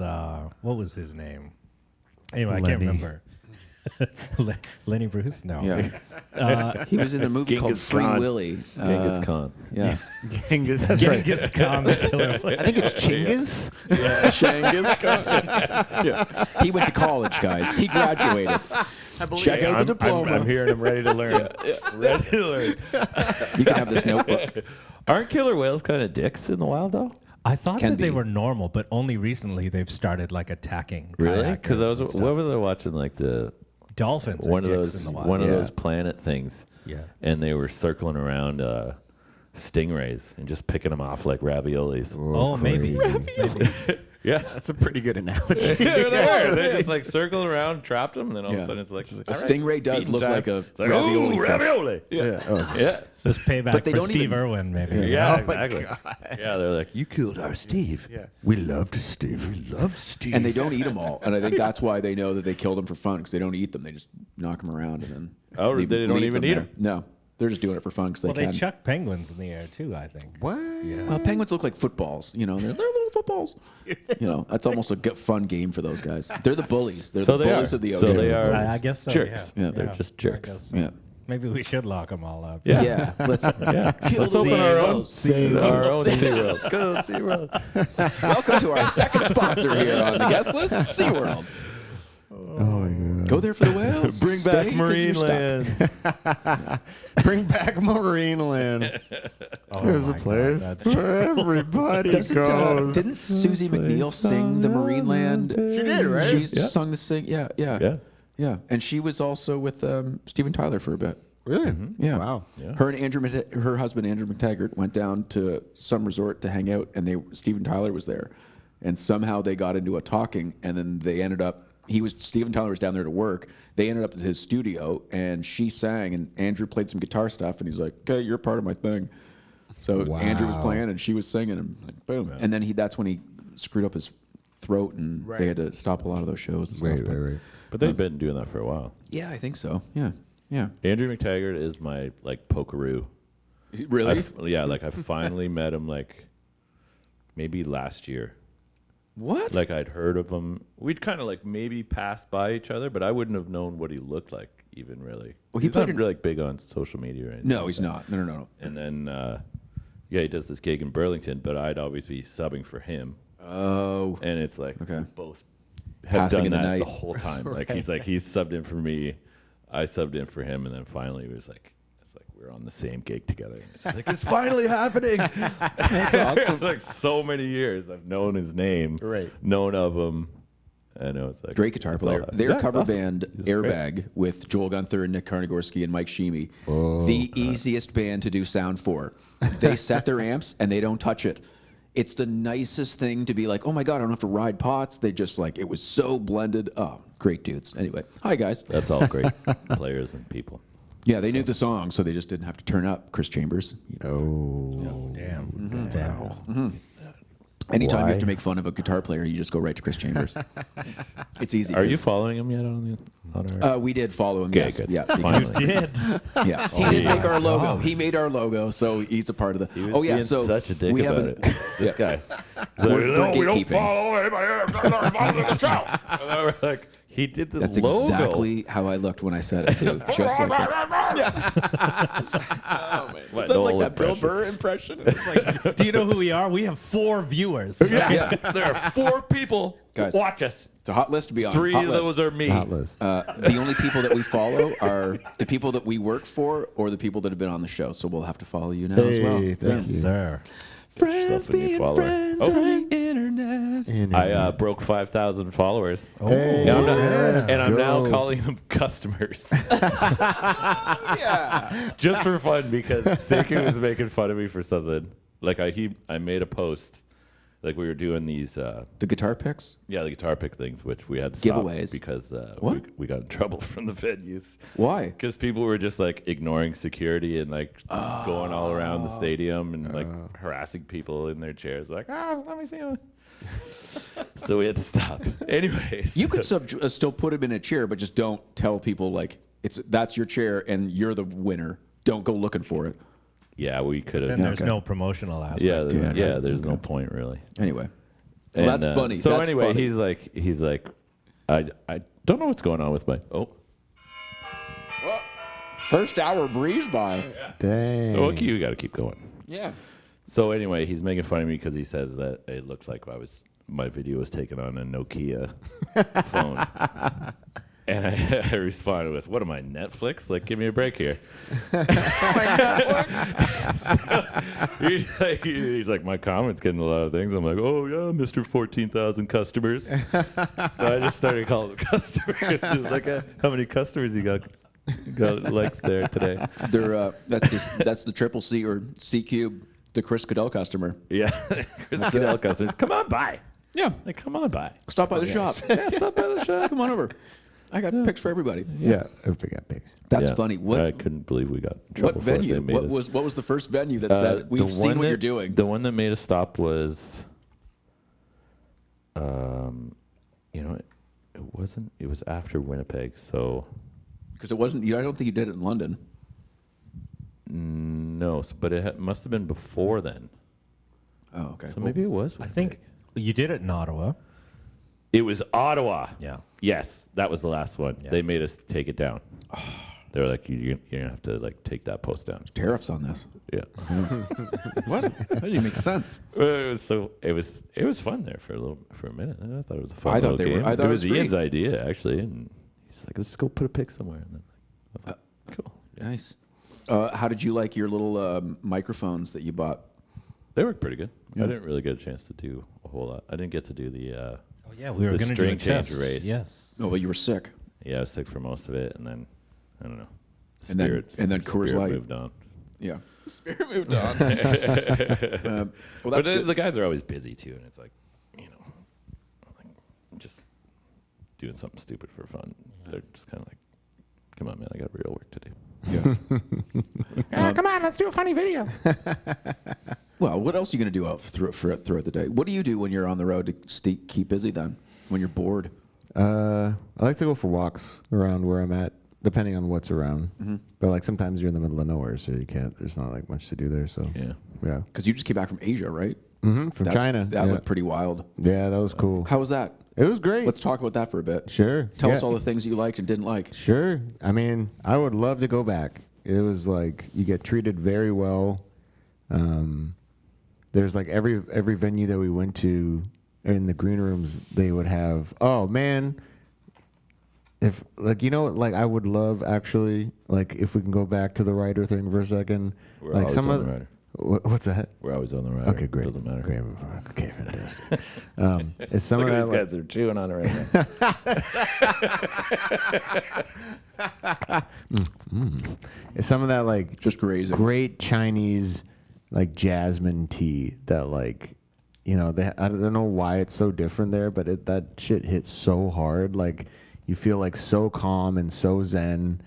what was his name? Anyway, I
Lenny.
can't remember. Lenny Bruce? No.
Yeah. He was in a movie called
Genghis
Free
Khan.
Willy.
Genghis Khan.
Yeah.
Genghis. That's right.
Genghis Khan, the killer whale.
I think it's Chinggis.
Genghis Khan. Yeah. He went to college, guys. He graduated. Check out the diploma.
I'm here and I'm ready to learn. Ready to learn.
You can have this notebook.
Aren't killer whales kind of dicks in the wild though?
I thought
Can
that they
be.
were normal, but only recently they've started like attacking.
Really?
kayakers
Because
and stuff.
what was I watching? Like the
Dolphins.
one
are
of
dicks
those
in the wild.
one of
Yeah.
those planet things.
Yeah.
And they were circling around stingrays and just picking them off like raviolis.
Oh, maybe. Maybe.
Yeah.
That's a pretty good analogy.
Yeah, they were. They just like circled around, trapped them, and then all of a sudden it's like
A stingray does
feeding
look
time.
like a
It's like,
ravioli
ooh,
fish.
ravioli.
Yeah. Oh,
Yeah.
Just payback
But they
for
don't
Steve
even-
Irwin, maybe.
Yeah,
Oh my
exactly. Yeah, they're like, you killed our Steve.
Yeah. We loved Steve. We love Steve.
And they don't eat them all. And I think that's why they know that they killed him for fun, because they don't eat them. They just knock them around and then
Oh, they don't even eat
there.
'em?
No. They're just doing it for fun because
Well,
they
they
can.
chuck penguins in the air too, I think.
What?
Yeah.
Penguins look like footballs. You know, they're little footballs. You know, that's almost a fun game for those guys. They're the bullies. They're
So
the
they
bullies
are.
of the
So
ocean.
they are
I guess so.
jerks.
Yeah.
Yeah,
they're just
I
jerks.
guess so.
Yeah.
Maybe we should lock them all up.
Yeah.
Yeah. Let's
Yeah.
kill
Let's
the
open our own
whales.
our own SeaWorld. Go SeaWorld.
Welcome to our second sponsor here on the guest list, SeaWorld.
Oh my god.
Go there for the whales.
Bring
Stay
back
'cause
marine
you're stuck.
land.
Bring back Marine Land.
Oh
There's a
my God,
place
that's-
where everybody
Didn't
goes.
Susie McNeil sing the Marine Land?
She did, right?
She
Yeah.
sung the sing. Yeah.
Yeah.
And she was also with Steven Tyler for a bit.
Really?
Yeah.
Wow.
Yeah.
Her and her husband Andrew McTaggart went down to some resort to hang out, and Steven Tyler was there, and somehow they got into a talking, and then they ended up. Steven Tyler was down there to work. They ended up at his studio, and she sang, and Andrew played some guitar stuff, and he's like, "Okay, you're part of my thing." So Andrew was
Wow.
playing, and she was singing, and like boom, and then that's when he screwed up his throat, and they had to stop a lot of those shows and stuff. But
But they've been doing that for a while.
yeah, I think so. Yeah.
Andrew McTaggart is my like pokeroo.
Really?
I finally met him like maybe last year.
What?
Like I'd heard of him. We'd kind of like maybe passed by each other, but I wouldn't have known what he looked like even really.
Well, he
he's not
played in-
really like big on social media or anything.
No,
like
he's
that.
not. No.
And then he does this gig in Burlington, but I'd always be subbing for him.
Oh.
And it's like
Okay.
we both have
Passing
done
in the
that
night.
the whole time. Like he's subbed in for me, I subbed in for him, and then finally it was like we're on the same gig together. It's like it's finally happening. That's awesome. Like so many years I've known his name,
Right.
known of him. I know it's like
Great guitar
it's all
player.
that.
Their
Yeah,
cover
awesome.
band,
He's
Airbag,
great.
with Joel Gunther and Nick Carnegorski and Mike Sheemy, the easiest band to do sound for. They set their amps and they don't touch it. It's the nicest thing to be like, oh my God, I don't have to ride pots. They just like, it was so blended. Oh, great dudes. Anyway, hi guys.
That's all great players and people.
Yeah, they knew the song, so they just didn't have to turn up. Chris Chambers.
Oh,
Damn.
Damn. Anytime you have to
Why?
make fun of a guitar player, you just go right to Chris Chambers. It's easy.
Are you
'cause,
following him yet on our?
we did follow him.
Okay,
Yes.
good.
Yeah.
Finally.
because-
You did.
Yeah. He did make our logo.
God.
He made our logo, so he's a part of the.
He was
Oh yeah.
being
So
such a dick
we have
about it. This guy. He's like,
We're
no, we don't
gatekeeping.
follow anybody. Follow the show. And then we're like, he did the
That's
logo.
exactly how I looked when I said it too. Just like that. Oh man.
What,
Is that
the
like
whole
that Bill
impression?
Burr impression? It's like,
Do you know who we are? We have 4 viewers.
Yeah. There are 4 people.
Guys.
Watch us.
it's a hot list to be on.
3
Hot
of
list.
those are me.
hot list.
The only people that we follow are the people that we work for or the people that have been on the show. So we'll have to follow you now as well.
Hey, thank
Yes,
you.
sir.
Friends
yourself a new
being
follower.
friends
Oh.
on the internet.
I broke 5,000 followers.
Oh,
Hey,
Yeah, I'm not-
let's
and I'm now
go.
calling them customers.
Yeah.
Just for fun because Seiko was making fun of me for something. Like I made a post, like we were doing these,
The guitar picks?
the guitar pick things, which we had to stop
Giveaways.
because
What?
we got in trouble from the venues.
Why?
Because people were just like ignoring security and like going all around the stadium and like harassing people in their chairs, like, let me see them. So we had to stop. Anyways,
You could still put him in a chair, but just don't tell people like that's your chair and you're the winner. Don't go looking for it.
yeah, we could
Then
have.
there's
Okay.
no promotional aspect.
Yeah,
Gotcha.
there's no point really.
Anyway. Well,
And,
that's funny.
So
That's
anyway,
funny.
he's like, I don't know what's going on with my
First hour breeze by.
Dang.
okay, you got to keep going.
Yeah.
So anyway, he's making fun of me because he says that it looked like my video was taken on a Nokia phone. And I responded with, "What am I, Netflix? Like, give me a break here." So he's like, "My comment's getting a lot of things." I'm like, "Oh yeah, Mr. 14,000 customers." So I just started calling them customers. Like, how many customers you got likes there today?
They're that's the triple C or C cube, the Chris Cadell customer.
Yeah, Chris Cadell customers. Come on by.
Yeah.
Like, come on by.
Stop by the shop.
Yeah, stop by the shop.
Come on over. I got picks for everybody.
Yeah, if we got pics.
That's
Yeah.
funny.
I
What
couldn't believe we got in trouble
what
for it. They
venue?
made
What
us-
was the first venue that said
the
we've seen
one
what
that-
you're doing?
The one that made us stop was, it was after Winnipeg. So
Because it wasn't. I don't think you did it in London.
no, but it must have been before then.
Oh, okay.
So maybe it was.
I think you did it in Ottawa.
it was Ottawa.
Yeah.
Yes, that was the last one.
Yeah.
They made us take it down. They were like, you're gonna have to like take that post down.
Tariffs on this.
Yeah.
What? That didn't make sense.
It was fun there for a minute. And I thought it was a fun
I thought
little
they were-
game.
I thought
it
it
was
was
Ian's
great.
idea actually, and he's like, let's just go put a pic somewhere. And then I was like, cool. Yeah.
Nice. How did you like your little microphones that you bought?
They worked pretty good.
Yeah.
I didn't really get a chance to do a whole lot. I didn't get to do the.
Oh yeah, we were
The
going to do a
string change
test.
race.
Yes.
Oh, well, you were sick.
Yeah, I was sick for most of it, and then I don't know.
And then Coors
Spirit
Light.
moved on.
Yeah. Spirit moved on. Well,
But
that's good.
the guys are always busy too, and it's like, like just doing something stupid for fun. They're just kind of like, come on, man, I got real work to do.
Yeah.
Come on, let's do a funny video.
Well, what else are you going to do throughout the day? What do you do when you're on the road to keep busy then? When you're bored?
I like to go for walks around where I'm at, depending on what's around.
Mm-hmm.
But like sometimes you're in the middle of nowhere, so you can't. There's not like much to do there. So
Yeah.
yeah.
Because you just came back from Asia, right?
From China.
That
yeah.
looked pretty wild.
Yeah, that was cool.
How was that?
It was great.
Let's talk about that for a bit.
Sure.
Tell
Yeah.
us all the things you liked and didn't like.
Sure. I mean, I would love to go back. It was like you get treated very well. There's like every venue that we went to in the green rooms, they would have. Oh man, if like like I would love actually like if we can go back to the writer thing for a second.
We're
like
always
some
on
of
the rider.
what's that?
We're always on the rider.
Okay, great.
Doesn't matter.
Great. Okay, fantastic. It's some
Look
of
at
that.
these
like-
guys; they're chewing on it right now.
It's some of that like
Just grazing.
great Chinese like jasmine tea that like I don't know why it's so different there, but that shit hits so hard. Like you feel like so calm and so zen.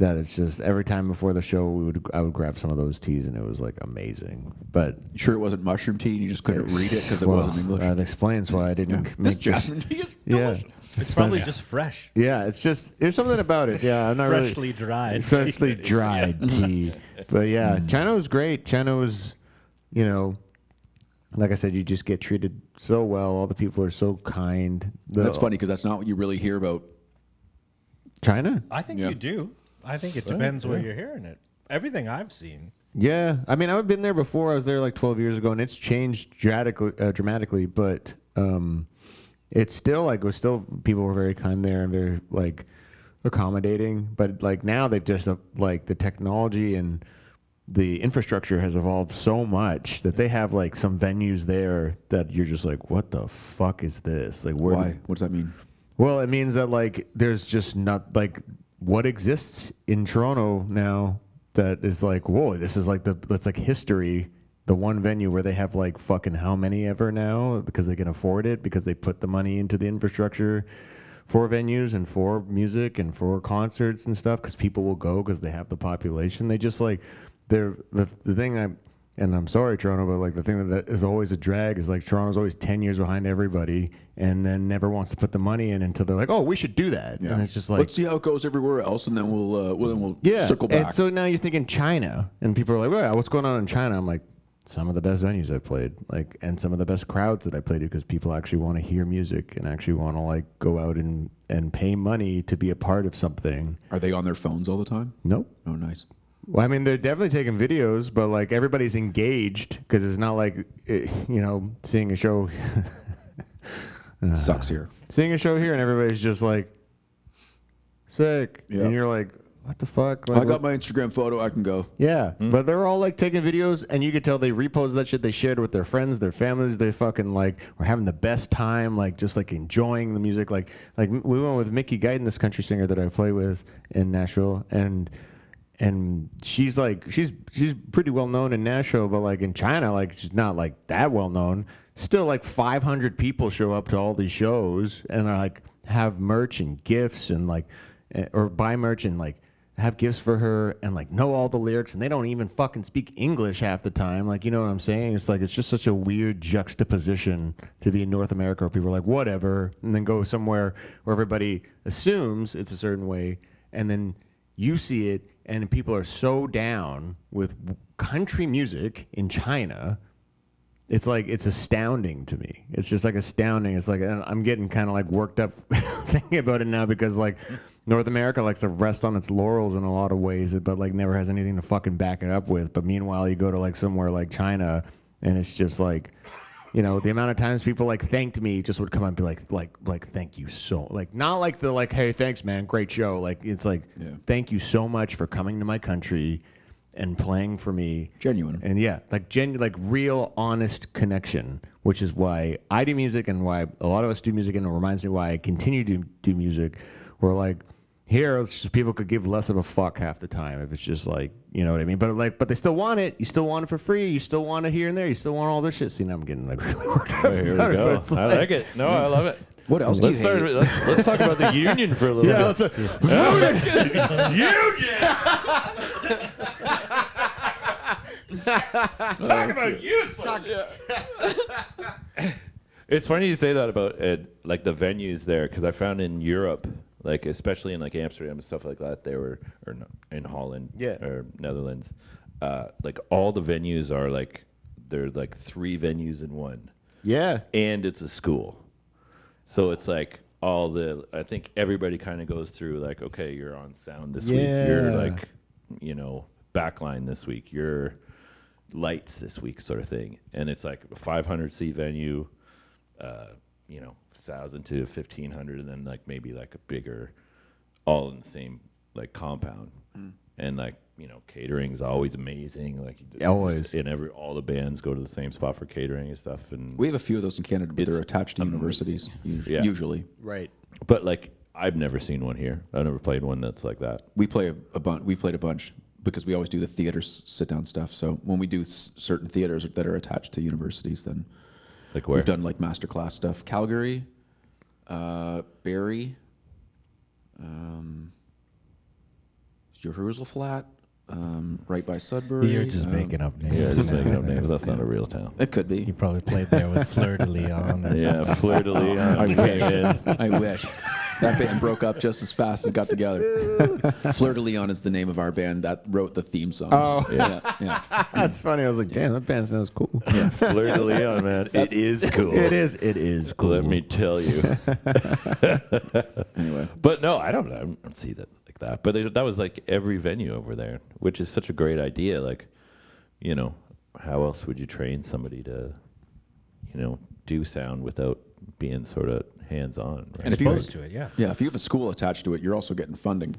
that it's just every time before the show I would grab some of those teas and it was like amazing. But
You sure it wasn't mushroom tea and you just couldn't read it because it wasn't English?
That explains why I didn't
This
make
jasmine tea is
Yeah.
delicious.
It's probably just fresh.
Yeah, there's something about it. Yeah, I'm not
Freshly dried.
freshly dried tea. But yeah, China was great. China was, you know, like I said, you just get treated so well. All the people are so kind.
That's funny because that's not what you really hear about.
China?
I think
Yeah.
you do. I think it depends where you're hearing it. Everything I've seen.
Yeah. I mean, I've been there before. I was there like 12 years ago, and it's changed dramatically. But it's still like, people were very kind there and very like accommodating. But like now they've just like the technology and the infrastructure has evolved so much that they have like some venues there that you're just like, what the fuck is this? Like,
Why? What does that mean?
Well, it means that like there's just not like what exists in Toronto now that is like, whoa, this is like that's like history. The one venue where they have like fucking how many ever now because they can afford it because they put the money into the infrastructure for venues and for music and for concerts and stuff because people will go because they have the population. They just like the thing and I'm sorry, Toronto, but like the thing that is always a drag is like Toronto's always 10 years behind everybody and then never wants to put the money in until they're like, oh, we should do that.
Yeah.
And it's just like,
let's see how it goes everywhere else, and then we'll
yeah.
circle back.
And so now you're thinking China, and people are like, well, what's going on in China? I'm like, some of the best venues I played, like, and some of the best crowds that I played because people actually want to hear music and actually want to like go out and pay money to be a part of something.
Are they on their phones all the time?
Nope.
Oh, nice.
Well, I mean, they're definitely taking videos, but like everybody's engaged because it's not like, seeing a show.
Sucks here.
Seeing a show here and everybody's just like, sick.
Yeah.
And you're like, what the fuck? Like,
I got my Instagram photo. I can go.
Yeah, but they're all like taking videos, and you could tell they repost that shit. They shared it with their friends, their families. They fucking like were having the best time, like just like enjoying the music. Like we went with Mickey Guyton, this country singer that I play with in Nashville, and she's like she's pretty well known in Nashville, but like in China, like she's not like that well known. Still, like 500 people show up to all these shows and are like have merch and gifts and like or buy merch and like have gifts for her and like know all the lyrics and they don't even fucking speak English half the time. Like, you know what I'm saying? It's like it's just such a weird juxtaposition to be in North America where people are like whatever and then go somewhere where everybody assumes it's a certain way and then you see it and people are so down with country music in China. It's like, it's astounding to me. It's just like astounding. It's like, I'm getting kind of like worked up thinking about it now because like North America likes to rest on its laurels in a lot of ways, but like never has anything to fucking back it up with. But meanwhile, you go to like somewhere like China and it's just like, you know, the amount of times people like thanked me just would come up and be like, thank you so, like, not like the like, hey, thanks, man, great show. Like, it's like, thank you so much for coming to my country and playing for me.
Genuine.
And yeah, like like real honest connection, which is why I do music and why a lot of us do music, and it reminds me why I continue to do music. Where like here, it's just people could give less of a fuck half the time if it's just like, you know what I mean? But they still want it. You still want it for free. You still want it here and there. You still want all this shit. See, now I'm getting like really worked up.
Here we go. I like it. No, I love it.
What else do you hate?
Let's talk about the union for a little bit. Union! Talk about useless. It's funny you say that about like the venues there, because I found in Europe, like especially in like Amsterdam and stuff like that, they were, or no, in Holland or Netherlands, like all the venues are like, they're like 3 venues in one.
Yeah.
And it's a school. So it's like I think everybody kind of goes through like, okay, you're on sound this week. You're like, you know, backline this week. You're lights this week, sort of thing. And it's like a 500 seat venue, you know, 1,000 to 1,500, and then like maybe like a bigger, all in the same like compound. And like, you know, catering's always amazing. Like
always.
And all the bands go to the same spot for catering and stuff. And
We have a few of those in Canada, but they're attached to universities usually.
Right.
But like, I've never seen one here. I've never played one that's like that.
We play a bunch. We played a bunch because we always do the theater sit-down stuff. So when we do certain theaters that are attached to universities, then
Like where?
we've done like masterclass stuff. Calgary, Barrie, Jerusalem Flat, right by Sudbury.
You're just making up names.
Yeah, just making up names. That's not a real town.
It could be.
You probably played there with Fleur de Leon. Or
Yeah,
something.
Fleur de Leon.
I wish. I wish. That band broke up just as fast as it got together. Fleur de Leon is the name of our band that wrote the theme song.
Oh.
Yeah.
That's funny. I was like, damn, that band sounds cool.
Yeah.
Fleur de Leon, man. It is cool.
It is cool.
Let me tell you.
Anyway.
But no, I don't see that like that. But that was like every venue over there, which is such a great idea. Like, you know, how else would you train somebody to, you know, do sound without being sort of hands-on? Right?
And if you
Exposed to it, yeah.
Yeah, if you have a school attached to it, you're also getting funding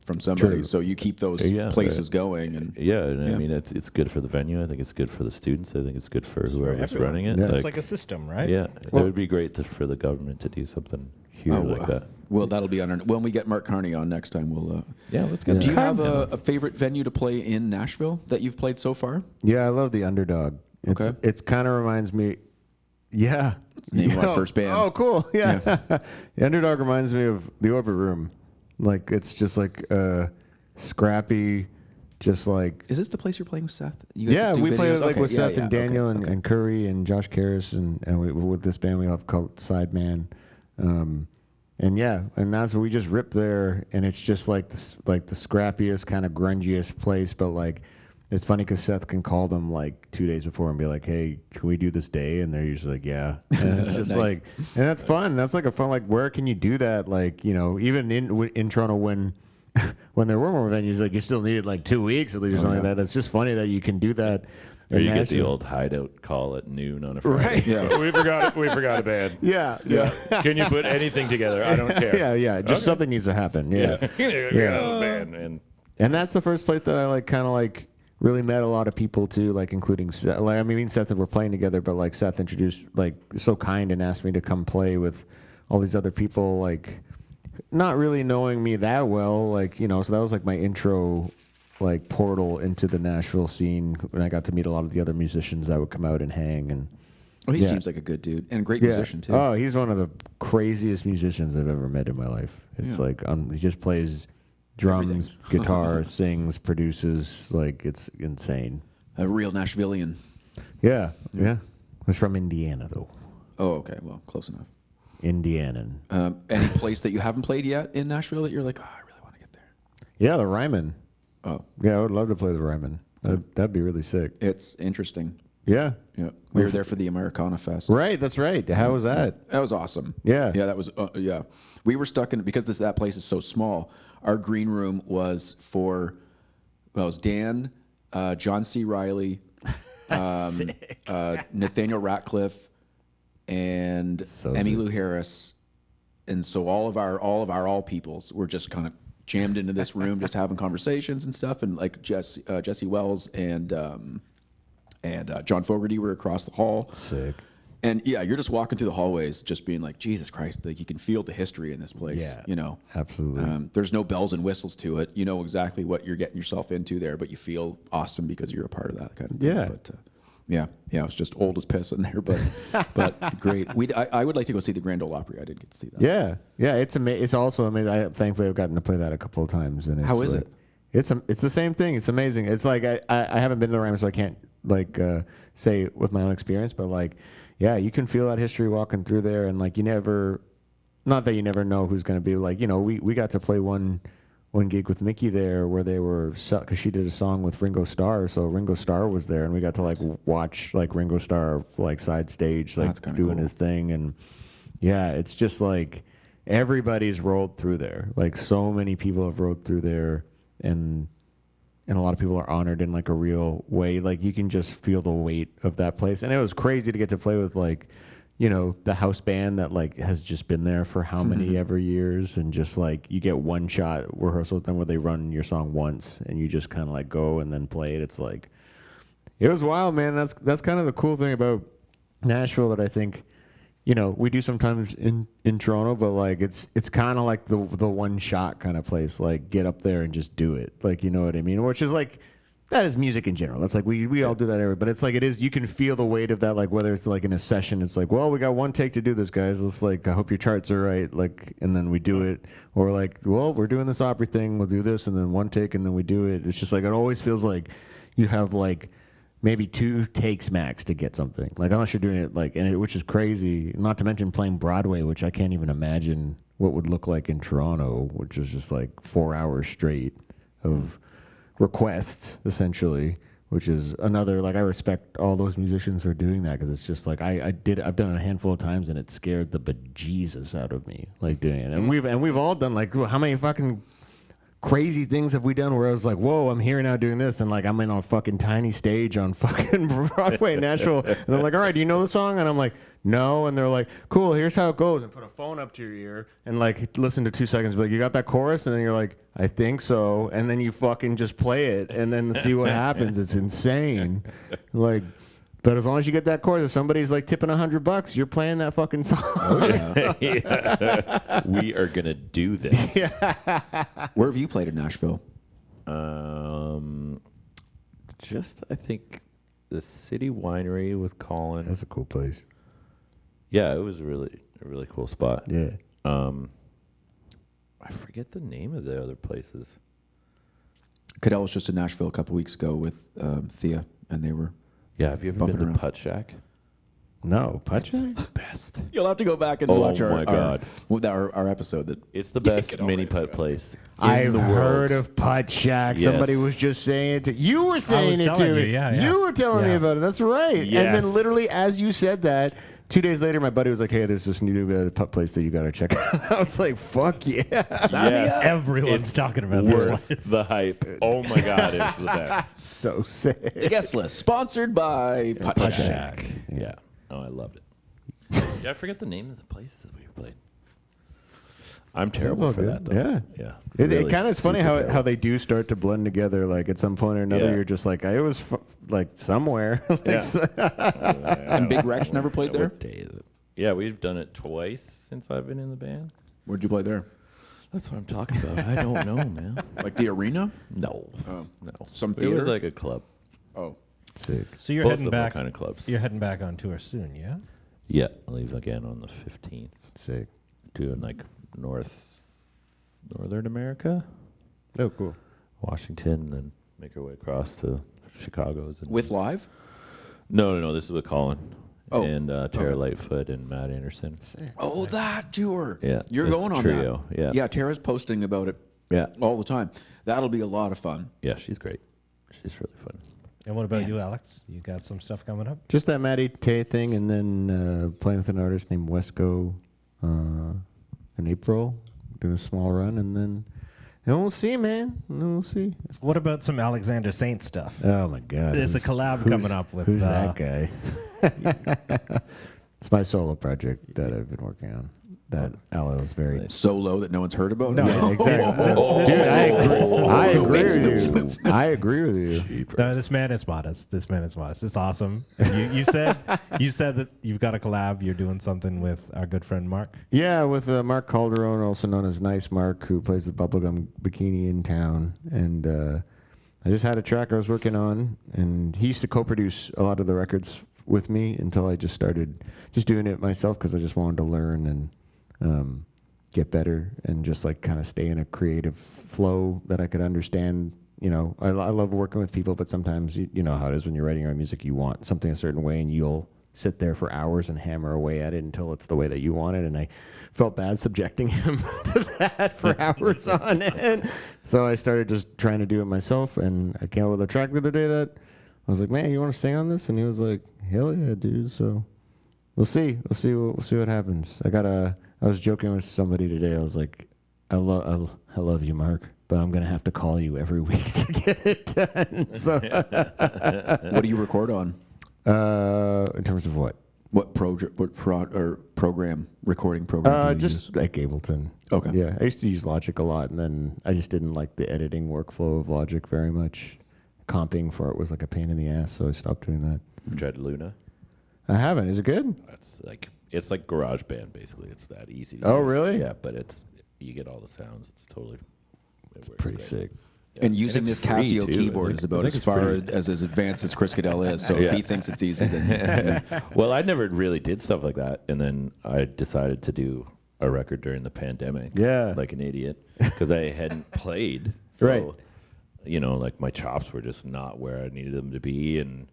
from somebody.
True.
So you keep those
Yeah,
places
right.
going. And
Yeah, and
Yeah.
I mean, it's good for the venue. I think it's good for the students. I think it's good for whoever's
everyone.
running it.
Yeah.
It's like a system, right?
Yeah,
Well-
it would be great for the government to do something here like that.
Well, that'll be on when we get Mark Carney on next time. We'll.
Yeah, let's get
Do you
that.
have a favorite venue to play in Nashville that you've played so far?
Yeah, I love the Underdog.
Okay.
It's kind of reminds me. Yeah.
It's the name of our first band.
Oh, cool. Yeah. The Underdog reminds me of the Orbit Room. Like, it's just like scrappy, just like.
Is this the place you're playing with Seth? You guys
Yeah,
do
we play
videos?
like
Okay,
with
yeah,
Seth
yeah,
and Daniel
okay.
and Curry and Josh Karras and we, with this band we have called Sideman. And yeah, and that's what we just ripped there, and it's just like the scrappiest, kind of grungiest place. But like, it's funny because Seth can call them like 2 days before and be like, "Hey, can we do this day?" And they're usually like, "Yeah." And it's just
Nice.
like, and that's fun. That's like a fun. Like, where can you do that? Like, you know, even in Toronto when there were more venues, like you still needed like 2 weeks at least or something like that. It's just funny that you can do that.
Or
in
you get the
Nashville.
old hideout call at noon on a Friday.
Right.
Yeah.
we forgot a band.
Yeah.
Can you put anything together? I don't care.
Yeah. Just something needs to happen. Yeah.
Yeah. Band.
And that's the first place that I like kind of like really met a lot of people too, like including Seth. Like, I mean, me and Seth were playing together, but like Seth introduced, like, so kind and asked me to come play with all these other people, like not really knowing me that well, like, you know, so that was like my intro, like portal into the Nashville scene when I got to meet a lot of the other musicians that would come out and hang. And
Well, he
Yeah.
seems like a good dude and a great musician too.
Oh, he's one of the craziest musicians I've ever met in my life. It's
Yeah.
like he just plays drums, guitar, sings, produces. Like, it's insane.
A real Nashvilleian.
Yeah. Was from Indiana though.
Oh, okay. Well, close enough.
Indianan.
Any place that you haven't played yet in Nashville that you're like, oh, I really want to get there?
Yeah, the Ryman.
Oh,
Yeah, I would love to play the Ryman. That'd be really sick.
it's interesting.
Yeah.
Yeah, we were there for the Americana Fest.
Right, that's right. How was that?
That was awesome.
Yeah.
Yeah, that was, yeah. We were stuck in, because that place is so small, our green room was for, well, it was Dan, John C. Reilly, Nathaniel Ratcliffe, and
So
Emmylou Harris. And so all of our all peoples were just kind of jammed into this room, just having conversations and stuff. And like Jesse Wells and John Fogerty were across the hall.
Sick.
And yeah, you're just walking through the hallways, just being like, Jesus Christ, like you can feel the history in this place.
Yeah,
you know,
absolutely.
There's no bells and whistles to it. You know exactly what you're getting yourself into there, but you feel awesome because you're a part of that kind of thing.
Yeah.
But yeah, it's just old as piss in there, but great. I would like to go see the Grand Ole Opry. I didn't get to see that.
Yeah. It's also amazing. Thankfully I've gotten to play that a couple of times. And it's
How is
like,
it?
It's the same thing. It's amazing. It's like I haven't been to the Ryman, so I can't like say with my own experience, but like, yeah, you can feel that history walking through there, and like not that you never know who's going to be. Like, you know, we got to play one gig with Mickey there where they were, because she did a song with Ringo Starr, so Ringo Starr was there, and we got to like watch like Ringo Starr like side stage like
That's kinda
doing
cool.
his thing. And yeah, it's just like everybody's rolled through there. Like, so many people have rolled through there, and a lot of people are honored in like a real way. Like, you can just feel the weight of that place. And it was crazy to get to play with, like, you know, the house band that like has just been there for how many ever years, and just like you get one shot rehearsal with them where they run your song once and you just kind of like go and then play it. It's like, it was wild, man. That's kind of the cool thing about Nashville that I think, you know, we do sometimes in Toronto, but like it's kind of like the one shot kind of place. Like, get up there and just do it. Like, you know what I mean? Which is like, That is music in general. That's like we all do that, but it's like it is. You can feel the weight of that. Like whether it's like in a session, it's like, well, we got one take to do this, guys. Let's like, I hope your charts are right. Like, and then we do it. Or like, well, we're doing this Opry thing. We'll do this, and then one take, and then we do it. It's just like it always feels like you have like maybe 2 takes max to get something. Like unless you're doing it like, which is crazy. Not to mention playing Broadway, which I can't even imagine what would look like in Toronto, which is just like 4 hours straight of requests essentially, which is another, like, I respect all those musicians who are doing that, because it's just like I've done it a handful of times and it scared the bejesus out of me, like doing it. And we've all done, like, how many fucking crazy things have we done where I was like, whoa, I'm here now doing this, and like I'm in a fucking tiny stage on fucking Broadway in Nashville, and they're like, all right, do you know the song? And I'm like, no. And they're like, cool, here's how it goes, and put a phone up to your ear and like listen to 2 seconds, be like, you got that chorus? And then you're like, I think so. And then you fucking just play it and then see what happens. It's insane. Like, but as long as you get that chorus, if somebody's like tipping $100, you're playing that fucking song.
Oh, yeah.
Yeah. We are gonna do this.
Where have you played in Nashville?
Just I think the City Winery with Colin.
That's a cool place.
Yeah, it was a really cool spot.
Yeah.
I forget the name of the other places.
Cadell was just in Nashville a couple weeks ago with Thea, and they were.
Yeah, have you ever
Bumping
been to
around.
Putt Shack?
No, Putt Shack?
The best.
You'll have to go back and
Oh
watch
my God.
our episode. That
It's the best
all
mini
right,
putt
so-
place in
I've
the world.
heard of Putt Shack.
Yes.
Somebody was just saying it. You were saying it
telling
to me.
you, yeah.
You were telling me
Yeah.
about it. That's right. And
Yes.
then literally as you said that, 2 days later, my buddy was like, hey, there's this new putt place that you got to check out. I was like, fuck yeah.
Yes.
Everyone's
It's
talking about this
worth
place.
the hype. Oh my God, it's the best.
So sick.
Guestlist, sponsored by Putt Shack.
Yeah. Oh, I loved it. Yeah, I forget the name of the places that we played. I'm
all
terrible for
good.
that, though.
Yeah.
Yeah.
It
Really
kind of is funny
super
how
terrible.
they do start to blend together. Like at some point or another,
Yeah.
you're just like, I was like somewhere. Like,
Yeah.
And Big Rex never played there?
What day is it? Yeah, we've done it twice since I've been in the band.
Where'd you play there?
That's what I'm talking about. I don't know, man.
Like the arena?
No.
Oh.
No.
Some
It
theater?
was like a club.
Oh.
sick.
So you're
Both
heading
of them are
back.
kind of clubs.
You're heading back on tour soon, yeah?
Yeah, I'll leave again on the 15th.
Sick.
Doing like Northern America,
Oh, cool.
Washington, and make our way across to Chicago's. And
With live?
No. This is with Colin
Oh,
and Tara Lightfoot and Matt Anderson.
Oh, that tour.
Yeah,
You're
this
going on
trio,
that.
yeah.
Yeah, Tara's posting about it
Yeah,
all the time. That'll be a lot of fun.
yeah, she's great. She's really fun.
And what about you, Alex? You got some stuff coming up?
Just that Matty Tay thing, and then playing with an artist named Wesco in April, doing a small run, and then we'll see, man. And then we'll see.
What about some Alexander Saint stuff?
Oh my God!
There's a collab coming up with.
Who's that guy? It's my solo project that I've been working on. That Al is very.
So low that no one's heard about
No,
it.
exactly. Dude, I agree with you. I agree with you.
No, this man is modest. This man is modest. It's awesome. You said that you've got a collab. You're doing something with our good friend Mark.
Yeah, with Mark Calderon, also known as Nice Mark, who plays the Bubblegum Bikini in town. And I just had a track I was working on, and he used to co-produce a lot of the records with me until I just started just doing it myself because I just wanted to learn and get better and just like kind of stay in a creative flow that I could understand. You know, I love working with people, but sometimes you know how it is when you're writing your own music, you want something a certain way and you'll sit there for hours and hammer away at it until it's the way that you want it. And I felt bad subjecting him to that for hours on end. So I started just trying to do it myself, and I came up with a track the other day that I was like, man, you want to sing on this? And he was like, hell yeah, dude. So we'll see. We'll see what happens. I was joking with somebody today. I was like, I love you, Mark, but I'm going to have to call you every week to get it done. So
What do you record on?
in terms of what?
What program, recording program? do you
Just
use?
like Ableton.
Okay.
Yeah, I used to use Logic a lot, and then I just didn't like the editing workflow of Logic very much. Comping for it was like a pain in the ass, so I stopped doing that.
Dread Luna.
I haven't. Is it good?
It's like GarageBand basically. It's that easy. To
Oh,
use.
really?
Yeah, but you get all the sounds. It's totally.
It's pretty sick.
And using this
it's free,
Casio
too.
keyboard is about as far as advanced as Chris Cadell is. So if he thinks it's easy, then
Well, I never really did stuff like that, and then I decided to do a record during the pandemic.
Yeah.
Like an idiot, because I hadn't played. So,
Right.
You know, like my chops were just not where I needed them to be, and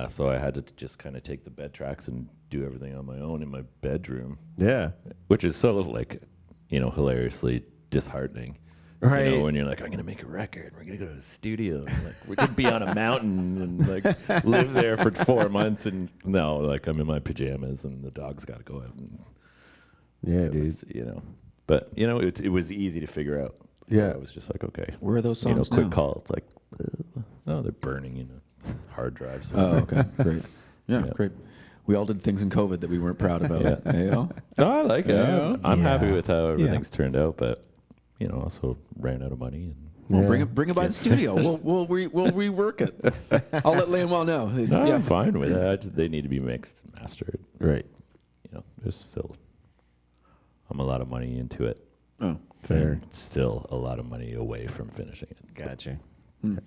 so I had to just kind of take the bed tracks and do everything on my own in my bedroom.
Yeah.
Which is so like, you know, hilariously disheartening.
Right.
You know, when you're like, I'm going to make a record. We're going to go to the studio. And like, we're going to be on a mountain and like live there for 4 months. And no, like I'm in my pajamas and the dog's got to go out. And
Yeah,
it
dude.
was, you know, but you know, it was easy to figure out.
Yeah.
I was just like, okay.
where are those
You know,
songs
quick
now?
call. It's like, no, they're burning, you know, hard drives.
Oh, okay, great. Yeah,
Yeah.
great. We all did things in COVID that we weren't proud about.
Yeah.
You know?
No, I like it.
Yeah.
I'm happy
Yeah.
with how
Yeah.
everything's turned out, but you know, also ran out of money. And
Well,
Yeah.
bring it by the studio. We'll rework it. I'll let Liam know. It's,
no,
yeah.
I'm fine with it. They need to be mixed and mastered.
Right.
You know, there's still I'm a lot of money into it.
Oh.
Fair.
And still a lot of money away from finishing it.
Gotcha.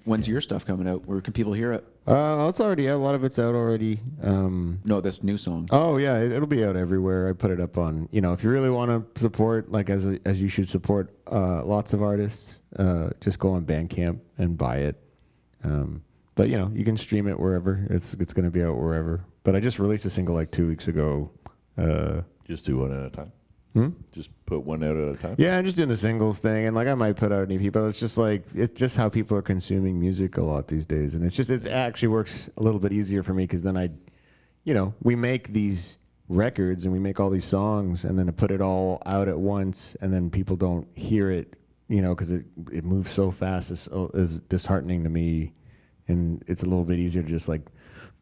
When's your stuff coming out? Where can people hear it?
It's already out. A lot of it's out already.
No, this new song.
Oh yeah, it'll be out everywhere. I put it up on. You know, if you really want to support, like as you should support, lots of artists. Just go on Bandcamp and buy it. But you know, you can stream it wherever. It's going to be out wherever. But I just released a single like 2 weeks ago.
Just do one at a time. Just put one out at a time.
Yeah, I'm just doing the singles thing, and like I might put out an EP, but it's just how people are consuming music a lot these days, and it actually works a little bit easier for me because then we make these records and we make all these songs, and then to put it all out at once, and then people don't hear it, you know, because it moves so fast is disheartening to me, and it's a little bit easier to just like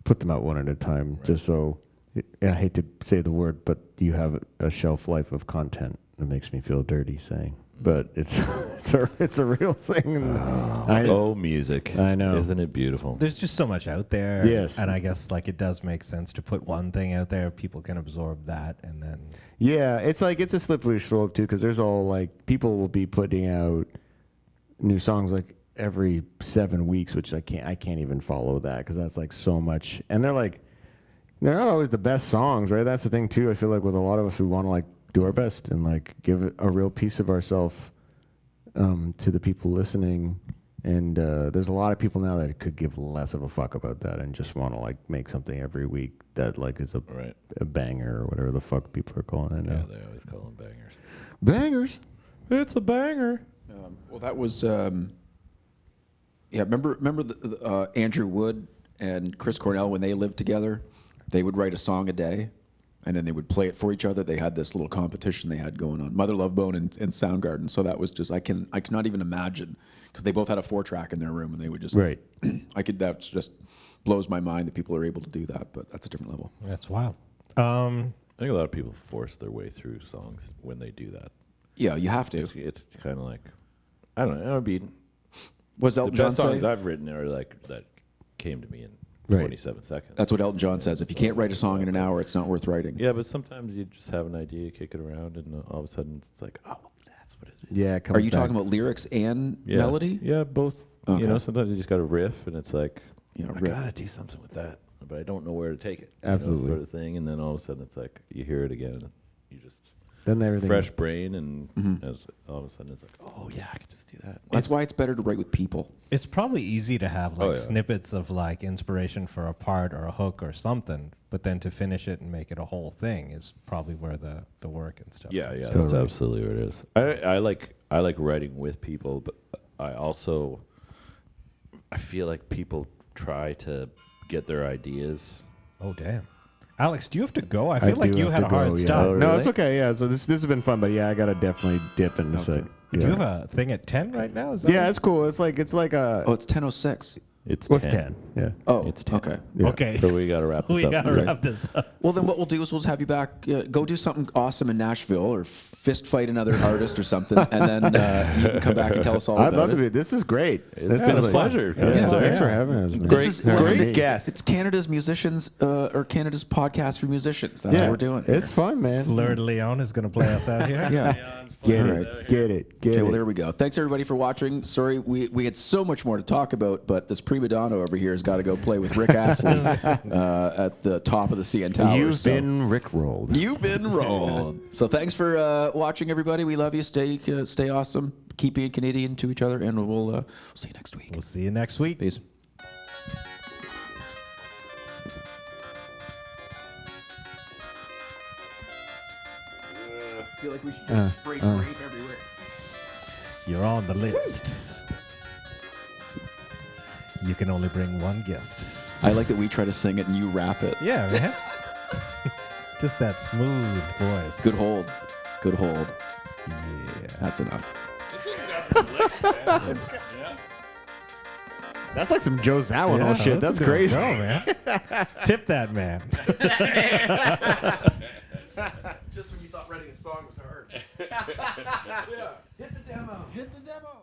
put them out one at a time, just so. I hate to say the word, but you have a shelf life of content. It makes me feel dirty saying, but it's a real thing. And
music!
I know.
Isn't it beautiful?
There's just so much out there.
Yes.
And I guess like it does make sense to put one thing out there. People can absorb that, and then
yeah, it's like it's a slippery slope too, because there's all like people will be putting out new songs like every 7 weeks, which I can't even follow that because that's like so much, and they're not always the best songs, right? That's the thing too. I feel like with a lot of us, we want to like do our best and like give it a real piece of ourselves to the people listening. And there's a lot of people now that could give less of a fuck about that and just want to like make something every week that like is a banger or whatever the fuck people are calling it now.
Yeah, they always call them bangers.
Bangers.
It's a banger.
Well, that was remember the, Andrew Wood and Chris Cornell when they lived together. They would write a song a day, and then they would play it for each other. They had this little competition they had going on, Mother Love Bone and Soundgarden. So that was just I cannot even imagine because they both had a 4-track in their room, and they would just
Right.
That just blows my mind that people are able to do that, but that's a different level.
that's wild.
I think a lot of people force their way through songs when they do that.
Yeah, you have to.
It's kind of like I don't know. It would be
What's
the
Elton John
best songs
say?
I've written are like that came to me in
Right.
27 seconds.
That's what Elton John says. If you can't write a song in an hour, it's not worth writing.
Yeah, but sometimes you just have an idea, kick it around, and all of a sudden it's like, oh, that's what it is.
Yeah.
Are you talking about lyrics and
Yeah.
melody?
Yeah, both.
Okay.
You know, sometimes you just got to riff, and it's like,
Yeah,
I
riff.
gotta do something with that, but I don't know where to take it.
Absolutely.
You know, sort of thing. And then all of a sudden it's like you hear it again, and you just
Then everything.
fresh brain, and as all of a sudden it's like, oh yeah, I could just do that.
That's why it's better to write with people.
It's probably easy to have like
Oh, yeah.
snippets of like inspiration for a part or a hook or something, but then to finish it and make it a whole thing is probably where the work and stuff.
Yeah,
comes
yeah,
in.
that's absolutely what it is. I like writing with people, but I feel like people try to get their ideas.
Oh damn, Alex, do you have to go? I feel like you had a hard
yeah.
stop.
Oh,
No,
really?
it's okay. Yeah. So this has been fun, but yeah, I gotta definitely dip in a sec.
Do you
Yeah.
have a thing at 10 right now? Is that
Yeah,
what-
it's cool. It's like
Oh, it's 10:06.
What's
10.
10? Yeah.
Oh,
It's 10.
okay.
Yeah.
Okay.
So we got to wrap this
we
up.
got to
Okay.
wrap this up.
Well, then what we'll do is we'll just have you back. Go do something awesome in Nashville, or fist fight another artist or something, and then you can come back and tell us all
I'd
about
love
it.
to be. This is great.
It's
This
been
is
a pleasure.
Yeah,
Yes, sir.
thanks for having us, man.
Great,
is-
great guest.
It's Canada's musicians, or Canada's podcast for musicians. That's
Yeah,
what we're doing.
it's fun, man.
Fleur de Leon is going to play us out here.
Yeah.
Get
All
it,
right.
get it, get
Okay,
it.
well, there we go. Thanks, everybody, for watching. Sorry, we had so much more to talk about, but this prima donna over here has got to go play with Rick Astley at the top of the CN Tower.
You've been rickrolled.
You've been rolled. So thanks for watching, everybody. We love you. Stay awesome. Keep being Canadian to each other, and we'll see you next week.
We'll see you next week.
Peace. I feel like we should just spray grape everywhere.
You're on the list. You can only bring one guest.
I like that we try to sing it and you rap it.
Yeah, man. Just that smooth voice.
Good hold. Good hold.
Yeah.
That's enough.
That's like some Joe Zawinul shit. That's crazy.
Go, man. Tip that man.
Just when you thought writing a song was hard. Yeah. Hit the demo. Hit the demo.